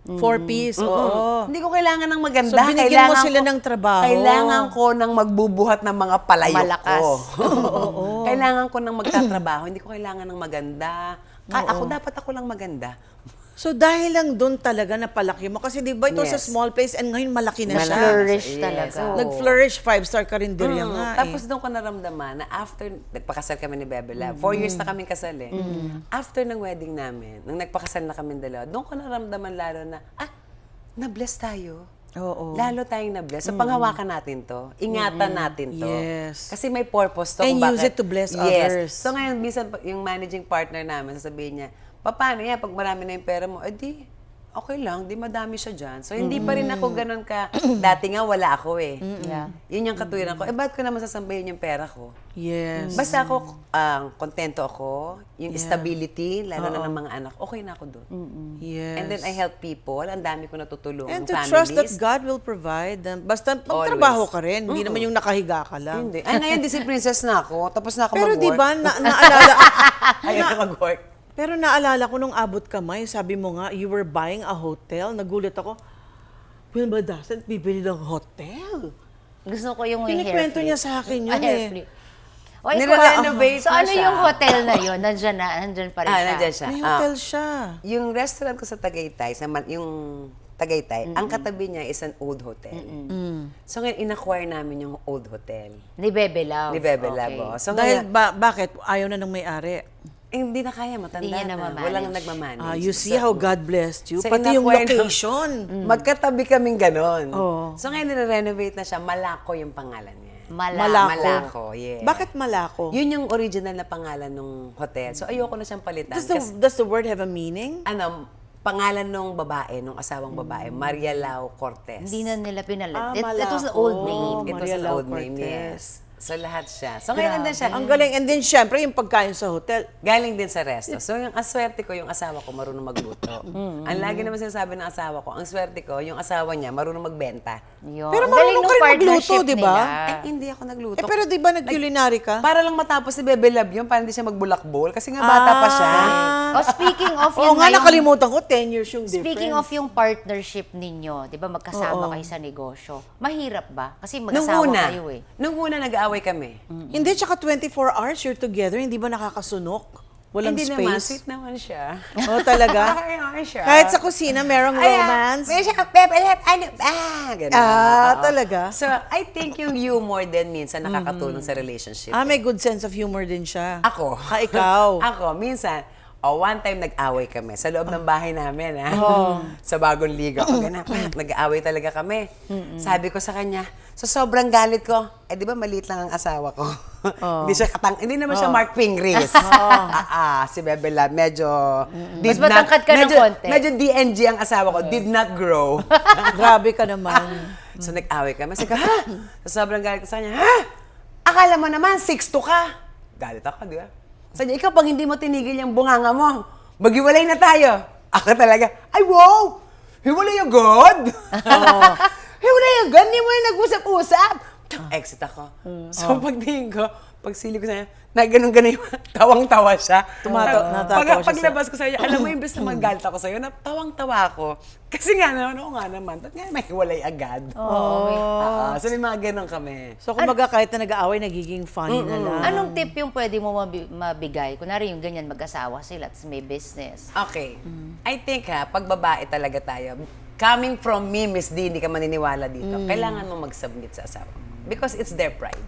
4Ps, oo. Hindi ko kailangan ng maganda. So, binigyan mo sila ng trabaho. Kailangan ko ng magbubuhat ng mga palayok Malakas. ko. Kailangan ko ng magtatrabaho. Hindi ko kailangan ng maganda. Dapat ako lang maganda. So dahil lang doon talaga napalaki mo. Kasi di ba ito sa Yes. small place and ngayon malaki na siya. Flourish Yes. talaga. Oo. Nag-flourish, 5-star karinderya nga Tapos doon ko naramdaman na after, nagpakasal kami ni Bebe Lab. 4 years na kaming kasal eh. After ng wedding namin, nung nagpakasal na kami dalawa, doon ko naramdaman lalo na, na-bless tayo. Oo. Lalo tayong na-bless. So, panghawakan natin to. Ingatan natin to. Yes. Kasi may purpose to. And kung use bakit. it to bless Yes. others. So, ngayon, minsan, yung managing partner namin, sasabihin niya, paano yan, pag marami na yung pera mo, di, okay lang, di madami siya dyan. So, hindi pa rin ako ganun ka, dati nga wala ako eh. Yeah. Yun yung katuwiran ko. Ba't ko naman sasambahin yung pera ko? Yes. Basta ako, kontento ako, yung stability, lalo na ng mga anak, okay na ako doon. Yes. And then I help people, ang dami ko natutulong And ng to families. trust that God will provide them. Basta magtrabaho ka rin. Hindi naman yung nakahiga ka lang. Hindi. Ay, ngayon, di si princess na ako, tapos na ako Pero mag-work. di ba, naalala, Ayaw na mag-work. pero naalala ko nung abot kamay, sabi mo nga, you were buying a hotel. Nagulat ako, Wilma doesn't bibili ng hotel. Gusto ko yung hair Kinikwento flip. niya sa akin yun Hair eh. flip. O, ikaw, Nire-renovate so mo ano siya. yung hotel na yun? Nandyan pa rin siya. Nandyan siya. May hotel siya. Yung restaurant ko sa Tagaytay, yung Tagaytay, ang katabi niya is an old hotel. So ngayon, in-acquire namin yung old hotel. Ni Bebe Love. Ni Bebe Okay. Labo. So Dahil ngayon, bakit? Ayaw na ng may-ari. hindi na kaya, matanda Hindi niya na. namamanage. Walang nagmamanage. You see how God blessed you. So, Pati yung in-acquire na- location. Magkatabi kaming ganon. Oo. So ngayon, nire-renovate na siya. Malako yung pangalan niya. Malako. Malako, yes. Bakit Malako? Yun yung original na pangalan ng hotel. So ayoko na siyang palitan. Does the word have a meaning? Pangalan nung babae, nung asawang babae, Maria Lau Cortez. Hindi na nila pinalit. Malako. It was the old name. It was Maria an Lau old name, Cortez. yes. So lahat siya. So ngayon nandun siya. Ang galing. And then, syempre, yung pagkain sa hotel. Galing din sa resto. So yung aswerte ko, yung asawa ko marunong magluto. Ang lagi naman sinasabi ng asawa ko, ang swerte ko, yung asawa niya marunong magbenta. Yun. Pero Ang galing marunong nung ka rin magluto, partnership di ba? nila. Hindi ako nagluto. Pero di ba nag-culinary ka? Para lang matapos si Bebe Love yun, para hindi siya magbulakbol. Kasi nga bata pa siya. Oh, speaking of Oo yun nga, nga yung- nakalimutan ko, 10 years yung difference. Speaking of yung partnership ninyo, di ba magkasama kayo sa negosyo, mahirap ba? Kasi Nung mag-asawa una, kayo eh. nung una nag-aaway kami. Hindi, tsaka 24 hours you're together, hindi ba nakakasunok? Walang Hindi naman, space? sweet naman siya. Oh, talaga? Okay naman siya. Kahit sa kusina, merong romance? May siya, Bebe Love, ganun. Oo. Talaga? So, I think yung humor din minsan nakakatulong sa relationship. May good sense of humor din siya. Ako. Ikaw. Ako, minsan, one time nag-away kami sa loob ng bahay namin, ha? Sa bagong liga. Pag nag-away talaga kami. Sabi ko sa kanya, so sobrang galit ko, di ba maliit lang ang asawa ko? Hindi naman siya Mark Pingris. Si Bebe Lab, medyo... Mas matangkad ka ng konti. Medyo DNG ang asawa ko, did not grow. Grabe ka naman. So nag-away kami. Sabi ko, ha? So sobrang galit ko sa kanya, ha? Akala mo naman, 6'2" ka. Galit ako, di ba? Sabi niya, ikaw pag hindi mo tinigil yung bunganga mo, maghiwalay na tayo. Ako talaga, ay wow! Hiwalay agad! Hiwalay agad, hindi mo na nag-usap-usap. Exit ako. So pagtingin ko, pagsilip ko sa kanya, na ganun-ganun yung tawang-tawa siya. Natawa siya Paglabas ko sa kanya, alam mo, imbes na magalit ako sa'yo, tawang-tawa ako. Kasi nga naman, oo nga naman, ba't nga may hiwalay agad? So may mga ganun kami. So, kumbaga, kahit na nag-aaway, nagiging funny na lang. Anong tip yung pwede mo mabigay? Kunwari yung ganyan, mag-asawa sila, tapos may business. Okay. I think pag babae talaga tayo, coming from me, Miss D, hindi ka maniniwala dito, kailangan mo mag-submit sa asawa. Because it's their pride.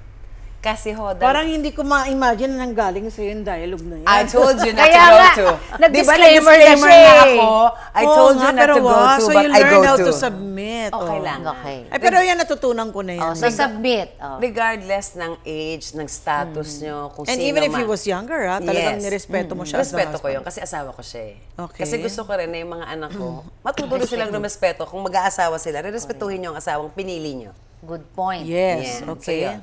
Kasi ho, Parang hindi ko ma-imagine na nanggaling sa'yo yung dialogue na yan. I told you not Kaya to go nga, to. nag-disclaimer na siya na eh. ako. I Oo told nga, you not pero to go wow, to, so but you I learn go how to. to submit. Okay oh. lang. Okay. Ay, pero yan, natutunan ko na yan. So, submit. Oh. Regardless ng age, ng status nyo, kung And sino even if man. he was younger, talagang Yes. nirespeto mo siya as the Respeto ko husband. yun kasi asawa ko siya eh. Okay. Kasi gusto ko rin na yung mga anak ko, matutuloy silang rumespeto. Kung mag-aasawa sila, rerespetuhin nyo ang asawang pinili nyo. Good point. Yes, Yan. So, okay. yun.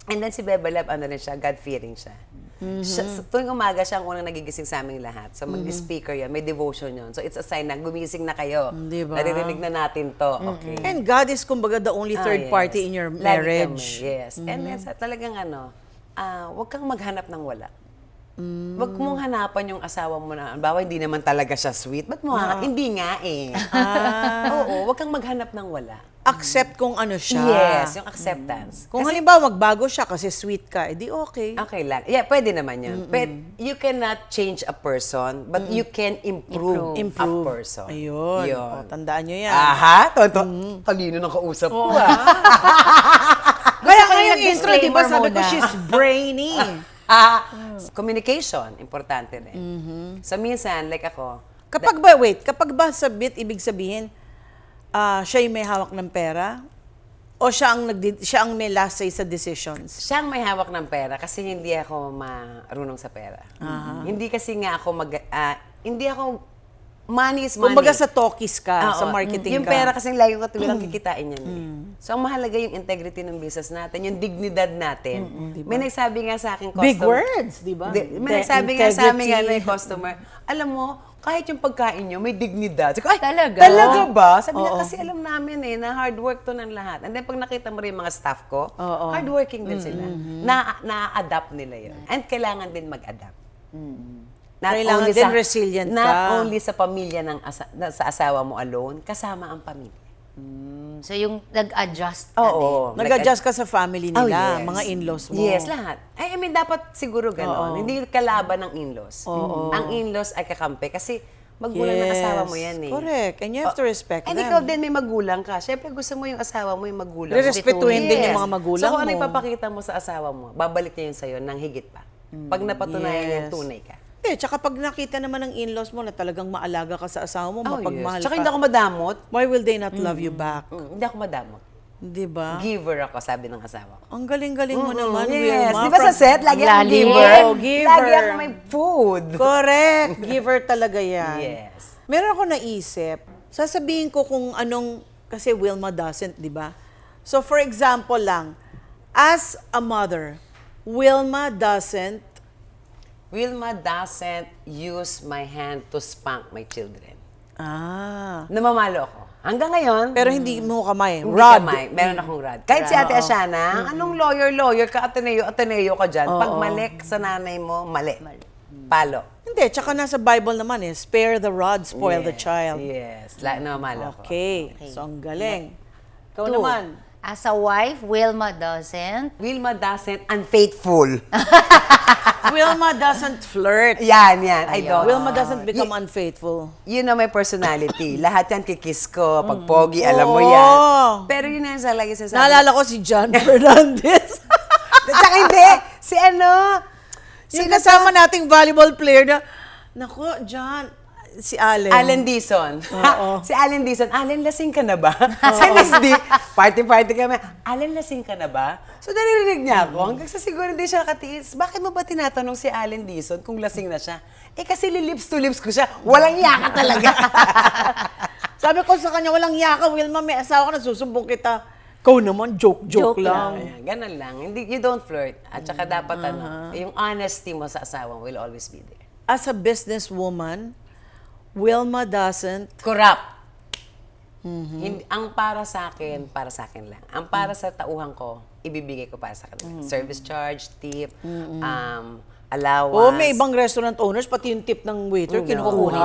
And then si Bebe Lab, ano rin siya, God-fearing siya. Tuwing umaga siya ang unang nagigising sa aming lahat. So mag-speaker yun, may devotion yun. So it's a sign na gumising na kayo. Diba? Naririnig na natin to. Okay. And God is kumbaga the only third Yes. party in your Lagi marriage. kami, yes. And then talagang huwag kang maghanap ng wala. Huwag mong hanapan yung asawa mo na, bawa hindi naman talaga siya sweet. Ba't mo hanap? Hindi nga eh. Oo, huwag kang maghanap ng wala. Accept kung ano siya. Yes, yung acceptance. Kung halimbawa magbago siya kasi sweet ka, edi okay. Okay lang. Yeah, pwede naman yun. But you cannot change a person, but you can improve, a person. Ayun. Yun. O, tandaan nyo yan. Aha, tonto. Talino ng kausap ko. Kaya ko nga yung yung intro, di ba, disclaimer sabi ko, muna. she's brainy. Communication, importante rin. So minsan, like ako, Kapag ba submit, ibig sabihin, siya yung may hawak ng pera? O siya ang may last say sa decisions? siyang may hawak ng pera kasi hindi ako marunong sa pera. Hindi kasi nga ako hindi ako, money is money. Kumbaga sa talkies ka, sa Oo. marketing Yung ka. pera kasi lagi ko tuloy lang kikitain yan. So, ang mahalaga yung integrity ng business natin, yung dignidad natin. May nagsabi nga sa akin, Big words, di ba? May nagsabi nga sa amin nga na Integrity. yung customer, alam mo, kahit yung pagkain nyo, may dignidad. Sabi ko, ay, Talaga? Talaga ba? Sabi niya, Oo. kasi alam namin na hard work to ng lahat. And then pag nakita mo rin yung mga staff ko, Oo. hardworking din sila. Na-adapt nila yun. And kailangan din mag-adapt. Kailangan din resilient not ka. only sa pamilya sa asawa mo alone, kasama ang pamilya. So, yung nag-adjust ka Oo. Nag-adjust ka sa family nila, Oh, yes. mga in-laws mo. Yes, lahat. I mean, dapat siguro gano'n. Hindi kalaban ng in-laws. Ang in-laws ay kakampi kasi magulang ng asawa mo yan eh. Correct. And you have to respect And them. ikaw din may magulang ka. Siyempre gusto mo yung asawa mo yung magulang. Rerespetuhin din yung mga magulang So kung ano mo. ipapakita mo sa asawa mo, babalik niya yun sa'yo ng higit pa. Pag napatunayan niya yung tunay ka. Tsaka pag nakita naman ng in-laws mo na talagang maalaga ka sa asawa mo, mapagmahal Tsaka ka, hindi ako madamot. why will they not love you back? Hindi ako madamot. Di ba? Giver ako, sabi ng asawa ko. Ang galing-galing mo naman, Yes. Wilma. Di ba sa set, lagi akong Lalim. giver? Oh, giver. Lagi ako may food. Correct. Giver talaga yan. Yes. Meron ako naisip. Sasabihin ko kung anong, kasi Wilma doesn't, di ba? So for example lang, as a mother, Wilma doesn't use my hand to spank my children. Ah. Namamalo ako. Hanggang ngayon, Pero hindi mo kamay. hindi Rod. kamay. Meron akong rod. Kahit si Ate Asiana, anong lawyer ka, Ateneo ka dyan. Pag mali sa nanay mo, mali. Palo. Hindi, tsaka nasa Bible naman spare the rod, spoil the Yes, child. Yes. Namamalo ako. Okay. So, ang galing. Ikaw Two, naman. as a wife, Wilma doesn't. Wilma doesn't unfaithful. Wilma doesn't flirt. Yan. I don't. Wilma doesn't become unfaithful. Yun na may personality. Lahat yan kikiss ko. Pag pogi, alam mo Oo. yan. Pero yun na sa lagi sasabi. Naalala ko si John Fernandez. Tsaka hindi. Si Yung kasama nating volleyball player na, naku, John, si Allen. Allen Dizon. Oo. Si Allen Dizon, Allen, lasing ka na ba? Sa NSD, party kami. Allen, lasing ka na ba? So, naririnig niya ako. Hanggang sa siguro hindi siya nakatiis. Bakit mo ba tinatanong si Allen Dizon kung lasing na siya? Kasi lips to lips ko siya. Walang yaka talaga. Sabi ko sa kanya, walang yaka, Wilma, may asawa ka, nasusumbong kita. Ikaw naman, joke lang. Ayan, ganun lang. You don't flirt. At saka dapat yung honesty mo sa asawa will always be there. As a businesswoman, Wilma doesn't. Corrupt. Ang para sa akin lang. Ang para sa tauhan ko, ibibigay ko para sa kanila. Service charge, tip, allowance. May ibang restaurant owners, pati yung tip ng waiter, kinukuha.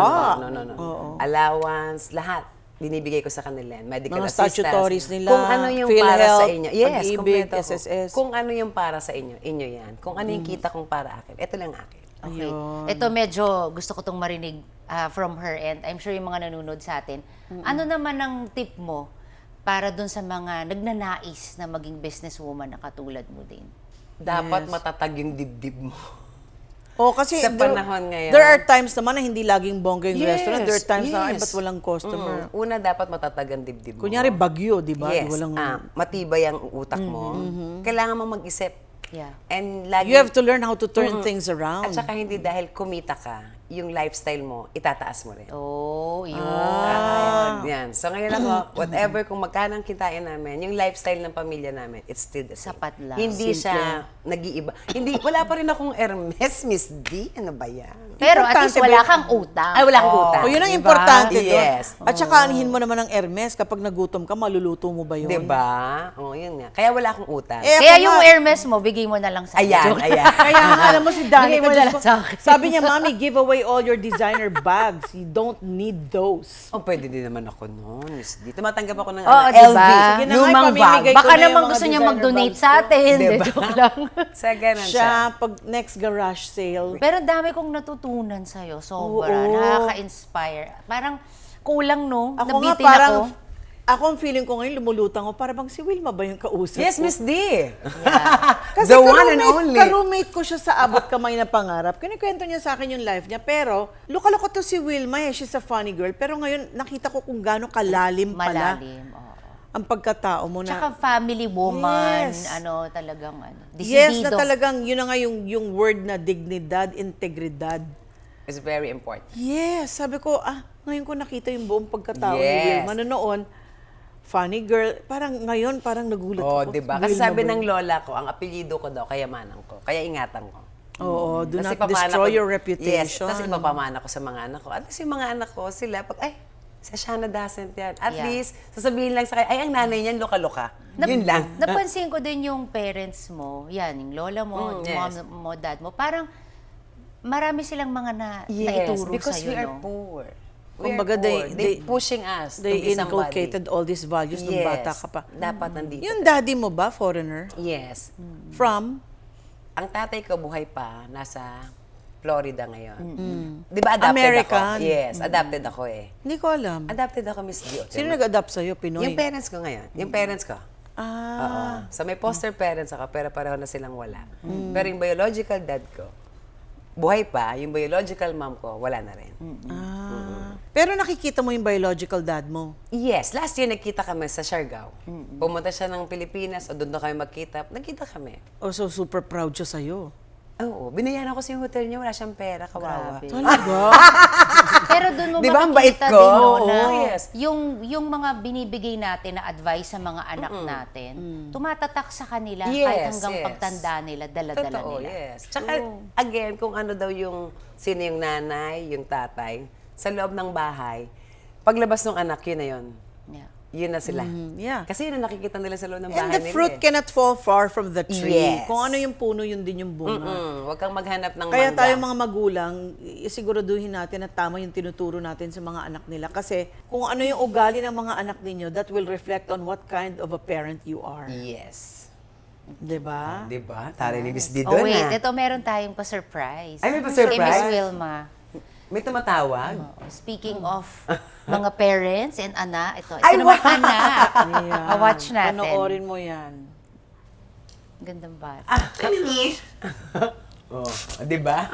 No. Allowance, lahat. Binibigay ko sa kanila yan. Medical Mga assistance. statutories nila, Kung ano yung para PhilHealth, sa inyo. Yes, Pag-ibig, kompleto ko. SSS. Kung ano yung para sa inyo yan. Kung ano yung kita kong para akin, ito lang akin. Okay. Ito medyo gusto ko itong marinig from her end. I'm sure yung mga nanonood sa atin. Ano naman ang tip mo para dun sa mga nagnanais na maging businesswoman na katulad mo din? dapat Yes. matatag yung dibdib mo. Oh, kasi Sa panahon ngayon. there are times naman na hindi laging bongga yung Yes, restaurant. There are times na, ay, yes. ba't walang customer? Una, dapat matatag ang dibdib mo. Kunyari, bagyo, di ba? Yes, Walang, matibay ang utak mo. Kailangan mo mag-isip. Yeah. And lagi, you have to learn how to turn things around. At saka hindi dahil kumita ka, yung lifestyle mo, itataas mo rin. Oh, yun. Yan. So ngayon ako, whatever, kung magkano ang kitain namin, yung lifestyle ng pamilya namin, it's still the same. Sapat lang. Hindi Simple. siya nag-iiba. Hindi, wala pa rin akong Hermes, Miss D. Ano ba yan? Pero at least wala Importante kang utang. Ay, wala akong utang. O, yun ang Diba? importante doon. Yes. At saka, anihin mo naman ng Hermes. Kapag nagutom ka, maluluto mo ba yun? Diba? Oo, yun nga. Kaya wala akong utang. Eh, Kaya ako yung nga, Hermes mo, bigay mo na lang sa akin. Ayan, Joke. ayan. Kaya nga, alam mo si Danica, Bigay mo na Diyos lang ko, sa akin. sabi niya, Mommy, give away all your designer bags. You don't need those. Oh, pwede din naman ako noon, Miss D. Tumatanggap ako ng Oo, LV. diba? Sige na nga, Lumang bag. ipamimigay ko Baka na yung naman mga gusto niya designer mag-donate bags sa ko. atin. Diba? Joke lang. Sa ganun siya. Siya, pag next garage sale, Pero dami kong natutunan sa'yo. Sobra. Oo. Nakaka-inspire. Parang kulang, no? ako nga Nabitin parang, ako. ako ang feeling ko ngayon, lumulutang ko, para bang si Wilma ba yung kausap Yes, ko? Miss D. Kasi The one and only. Ka-roommate ko siya sa Abot Kamay na Pangarap. Kinikwento niya sa akin yung life niya. Pero, luka-luka to si Wilma eh. She's a funny girl. Pero ngayon, nakita ko kung gaano kalalim pala Malalim. Oo. ang pagkatao mo na. Tsaka family woman, Yes. talagang, Yes, decidido. na talagang, yun na nga yung word na dignidad, integridad. It's very important. Yes, sabi ko, ngayon ko nakita yung buong pagkatao ni Yes. Wilma. Noon, funny girl. Parang ngayon, parang nagulat Oh, ako. di ba? Wilma Kasi sabi ba ng yun? lola ko, ang apelyido ko daw, kayamanan ko. Kaya ingatan ko. Oo, do Kasi not ipapamana destroy ko- your reputation. Yes, tapos ipapamana ko sa mga anak ko. At least yung mga anak ko, sila, pag, ay, si Shana Dasent yan. At Yeah. least, sasabihin lang sa kanya, ay, ang nanay niyan, loka-loka. Yun lang. Napansin ko din yung parents mo, yan, yung lola mo, yes. mom mo, dad mo, parang marami silang mga naituro because sa'yo, we are no? poor. Kumbaga, They pushing us to They be somebody. inculcated all these values nung bata ka pa. Dapat nandito. Yung daddy mo ba, foreigner? Yes. From? Ang tatay ko buhay pa, nasa Florida ngayon. Di ba adopted American? ako? Yes, adopted ako eh. Hindi ko alam. Adopted ako, Miss Dio. Sino nag-adapt sa'yo, Pinoy? Yung parents ko ngayon. Yung parents ko. Ah, Oo. So may foster parents ako, pero pareho na silang wala. Pero yung biological dad ko, buhay pa. Yung biological mom ko, wala na rin. Pero nakikita mo yung biological dad mo. Yes, last year nagkita kami sa Siargao. Pumunta siya ng Pilipinas, o doon na kami magkita. Nagkita kami. Oh, so super proud siya sa'yo. Oo, binayaran ko sa yung hotel niya, wala siyang pera, kawawa. Grabe. Talaga? Pero doon mo Di ba ang bait makikita ko? din, no, na Oo, yes. yung mga binibigay natin na advice sa mga anak natin, tumatatak sa kanila kahit Yes, hanggang yes. pagtanda nila, dala-dala Totoo, nila. yes. Tsaka, again, kung ano daw yung, sino yung nanay, yung tatay, sa loob ng bahay, paglabas ng anak, yun na yun. Yeah. Yun na sila. yeah. Kasi yun ang nakikita nila sa loob ng bahay And the nila. fruit cannot fall far from the tree. Yes. Kung ano yung puno, yun din yung bunga. Huwag kang maghanap ng Kaya mangga. tayo mga magulang, isiguraduhin natin na tama yung tinuturo natin sa mga anak nila. Kasi kung ano yung ugali ng mga anak ninyo, that will reflect on what kind of a parent you are. Yes. Diba? Di ba? Tara ni Miss D Oh doon wait, ah. ito meron tayong pa-surprise. Ay, may pa-surprise? Kay Miss Wilma. May tumatawag. Speaking of mga parents and anak, ito Ay, naman wow! anak. Ayan. Watch natin. Panoorin mo yan. Gandang bata. Hi, Mimi. Oh, di ba?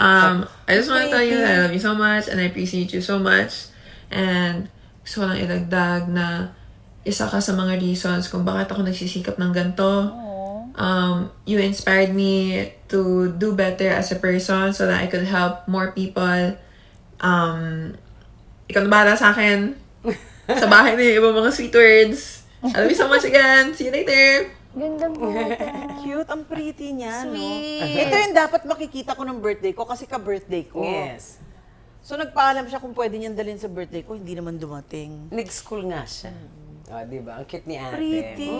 I just want to tell you that I love you so much and I appreciate you so much. And gusto ko lang idagdag na isa ka sa mga reasons kung bakit ako nagsisikap ng ganito. You inspired me to do better as a person so that I could help more people. Ikaw na bahala sa akin. Sa bahay na yung ibang mga sweet words. I love you so much again. See you later. Gandang bata. Cute, ang pretty niya, Sweet. no? Ito yung dapat makikita ko ng birthday ko kasi ka-birthday ko. Yes. So nagpaalam siya kung pwede niyang dalhin sa birthday ko, hindi naman dumating. Nag-school nga siya. Oh, di ba? Ang cute ni ate. Pretty.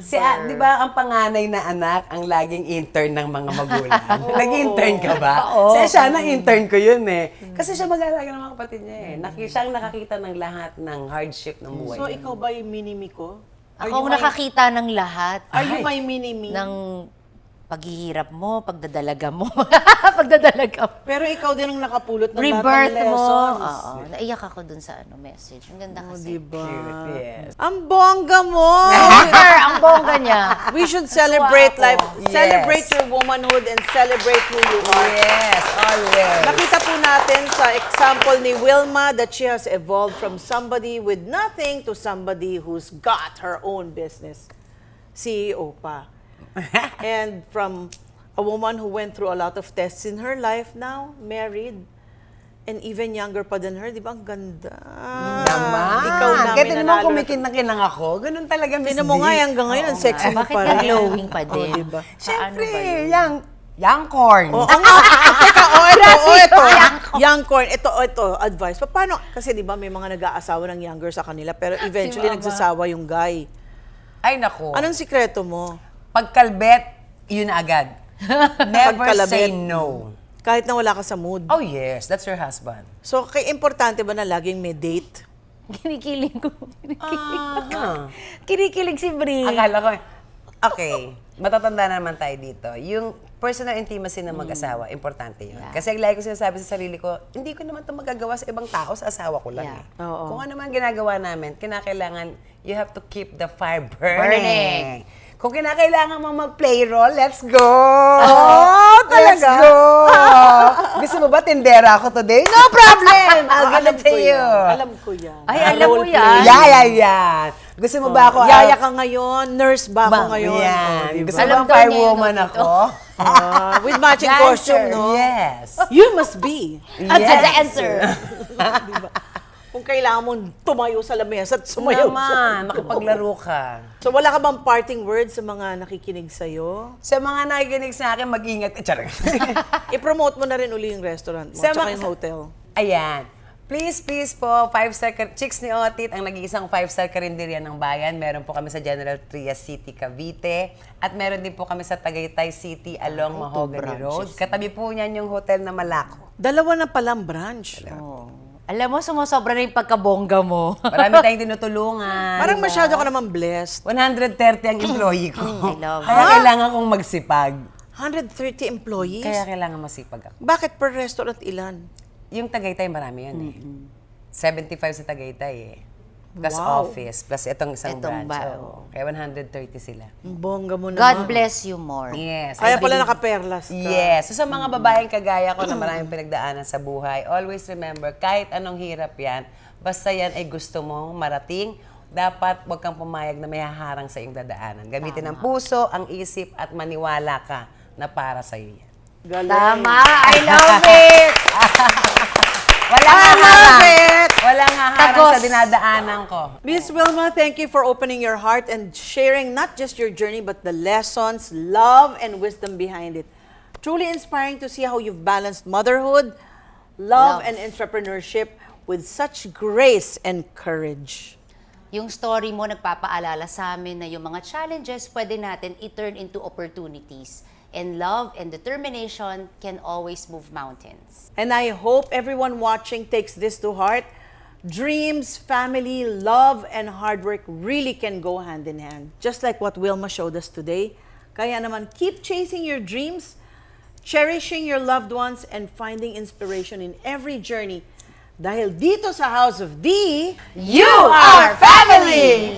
Si di ba ang panganay na anak ang laging intern ng mga magulang? Nag-intern ka ba? Siya na intern ko yun eh. Kasi siya mag-aalaga ng mga kapatid niya eh. Siya ang nakakita ng lahat ng hardship ng buhay. So ikaw ba yung mini-me ko? Are Ako ang you my- nakakita ng lahat Are you my mini-me? ng paghihirap mo, pagdadalaga mo. Pagdadalaga mo. Pero ikaw din ang nakapulot ng Rebirth lahat ng mo. lessons. Oo. Naiyak ako dun sa message. Ang ganda Oh, kasi. diba? Yes. Ang bongga mo! Sir, ang bongga niya. We should celebrate Natuwa life. ako. Celebrate Yes. your womanhood and celebrate who you are. Yes, always. Nakita po natin sa example ni Wilma that she has evolved from somebody with nothing to somebody who's got her own business. CEO pa. And from a woman who went through a lot of tests in her life now, married, and even younger pa than her, di ba? Ang ganda. Naman. Ikaw namin Kaya tinan mo nanalo. kumikinang-kinang ako. Ganun talaga, Miss Tinan mo D. nga, hanggang ngayon, ang sexy mo Bakit pa ka rin. glowing pa din? Oh, diba? Siyempre, Paano ba yun? young corn. Oo nga. Teka, ito. Young corn. Ito, advice. Paano? Kasi di ba may mga nag-aasawa ng younger sa kanila, pero eventually Mama. nagsasawa yung guy. Ay, naku. Anong sikreto mo? Pagkalbet, yun na agad. Never Pagkalabit. say no. Kahit na wala ka sa mood. Oh yes, that's your husband. So, importante ba na laging may date? Kinikilig ko. Aha. Kinikilig si Brie. Akala ko, okay, matatanda na naman tayo dito. Yung personal intimacy ng mag-asawa, importante yun. Yeah. Kasi lagi ko sinasabi sa sarili ko, hindi ko naman ito magagawa sa ibang tao, sa asawa ko lang Yeah. eh. Oo. Kung ano man ginagawa namin, kinakailangan, you have to keep the fire Burning. burning. Kung kinakailangan mo mag-play role, let's go! Oh, Let's talaga? go! Gusto mo ba tindera ako today? No problem! I'll give it to you. Alam ko yan. Ay, alam mo Role yan. play. Yeah. Gusto mo ba ako? Yaya ka ngayon, nurse ba ako ngayon? Yan. Oh, diba? Gusto mo Alam ba daw niya firewoman yun, ako? With matching Dancer. costume, no? Yes. You must be. At Yes. the answer. Kung kailangan mo tumayo sa lamesa at sumayaw. Naman, makipaglaro ka. So, wala ka bang parting words sa mga nakikinig sa'yo? Sa mga nakikinig sa akin, mag-ingat. Charot. I-promote mo na rin uli yung restaurant mo, Sa tsaka mga- yung hotel. Ayan. Please po, 5-star Chicks ni Otit, ang nag-iisang 5-star karinderya ng bayan. Meron po kami sa General Trias City, Cavite. At meron din po kami sa Tagaytay City along Mahogany Road. Katabi po niyan yung hotel na Malako. Dalawa na palang branch. Alam mo, sumusobra na yung pagkabongga mo. Marami tayong tinutulungan. Parang masyado ka naman blessed. 130 ang employee ko. I love Kaya kailangan kong magsipag. 130 employees? Kaya kailangan masipag ako. Bakit per restaurant ilan? Yung Tagaytay, marami yan eh. 75 sa Tagaytay eh. Plus Wow. office, plus itong isang Itong branch. ba- Oo. Kaya 130 sila. Ang bongga mo naman. God bless you more. Yes. Kaya I pala believe- nakaperlas ka. Yes. So sa mga babaeng kagaya ko na maraming pinagdaanan sa buhay, always remember, kahit anong hirap yan, basta yan ay gusto mong marating, dapat huwag kang pumayag na may haharang sa iyong dadaanan. Gamitin ang puso, ang isip, at maniwala ka na para sa iyo yan. Galing. Tama! I love it! Walang I love haharang. it! Walang haharang Tagos. sa dinadaanan ko. Miss Wilma, thank you for opening your heart and sharing not just your journey, but the lessons, love, and wisdom behind it. Truly inspiring to see how you've balanced motherhood, love, Love. and entrepreneurship with such grace and courage. Yung story mo nagpapaalala sa amin na yung mga challenges pwede natin i-turn into opportunities. And love and determination can always move mountains. And I hope everyone watching takes this to heart. Dreams, family, love, and hard work really can go hand in hand. Just like what Wilma showed us today. Kaya naman, keep chasing your dreams, cherishing your loved ones, and finding inspiration in every journey. Dahil dito sa House of D, You are family!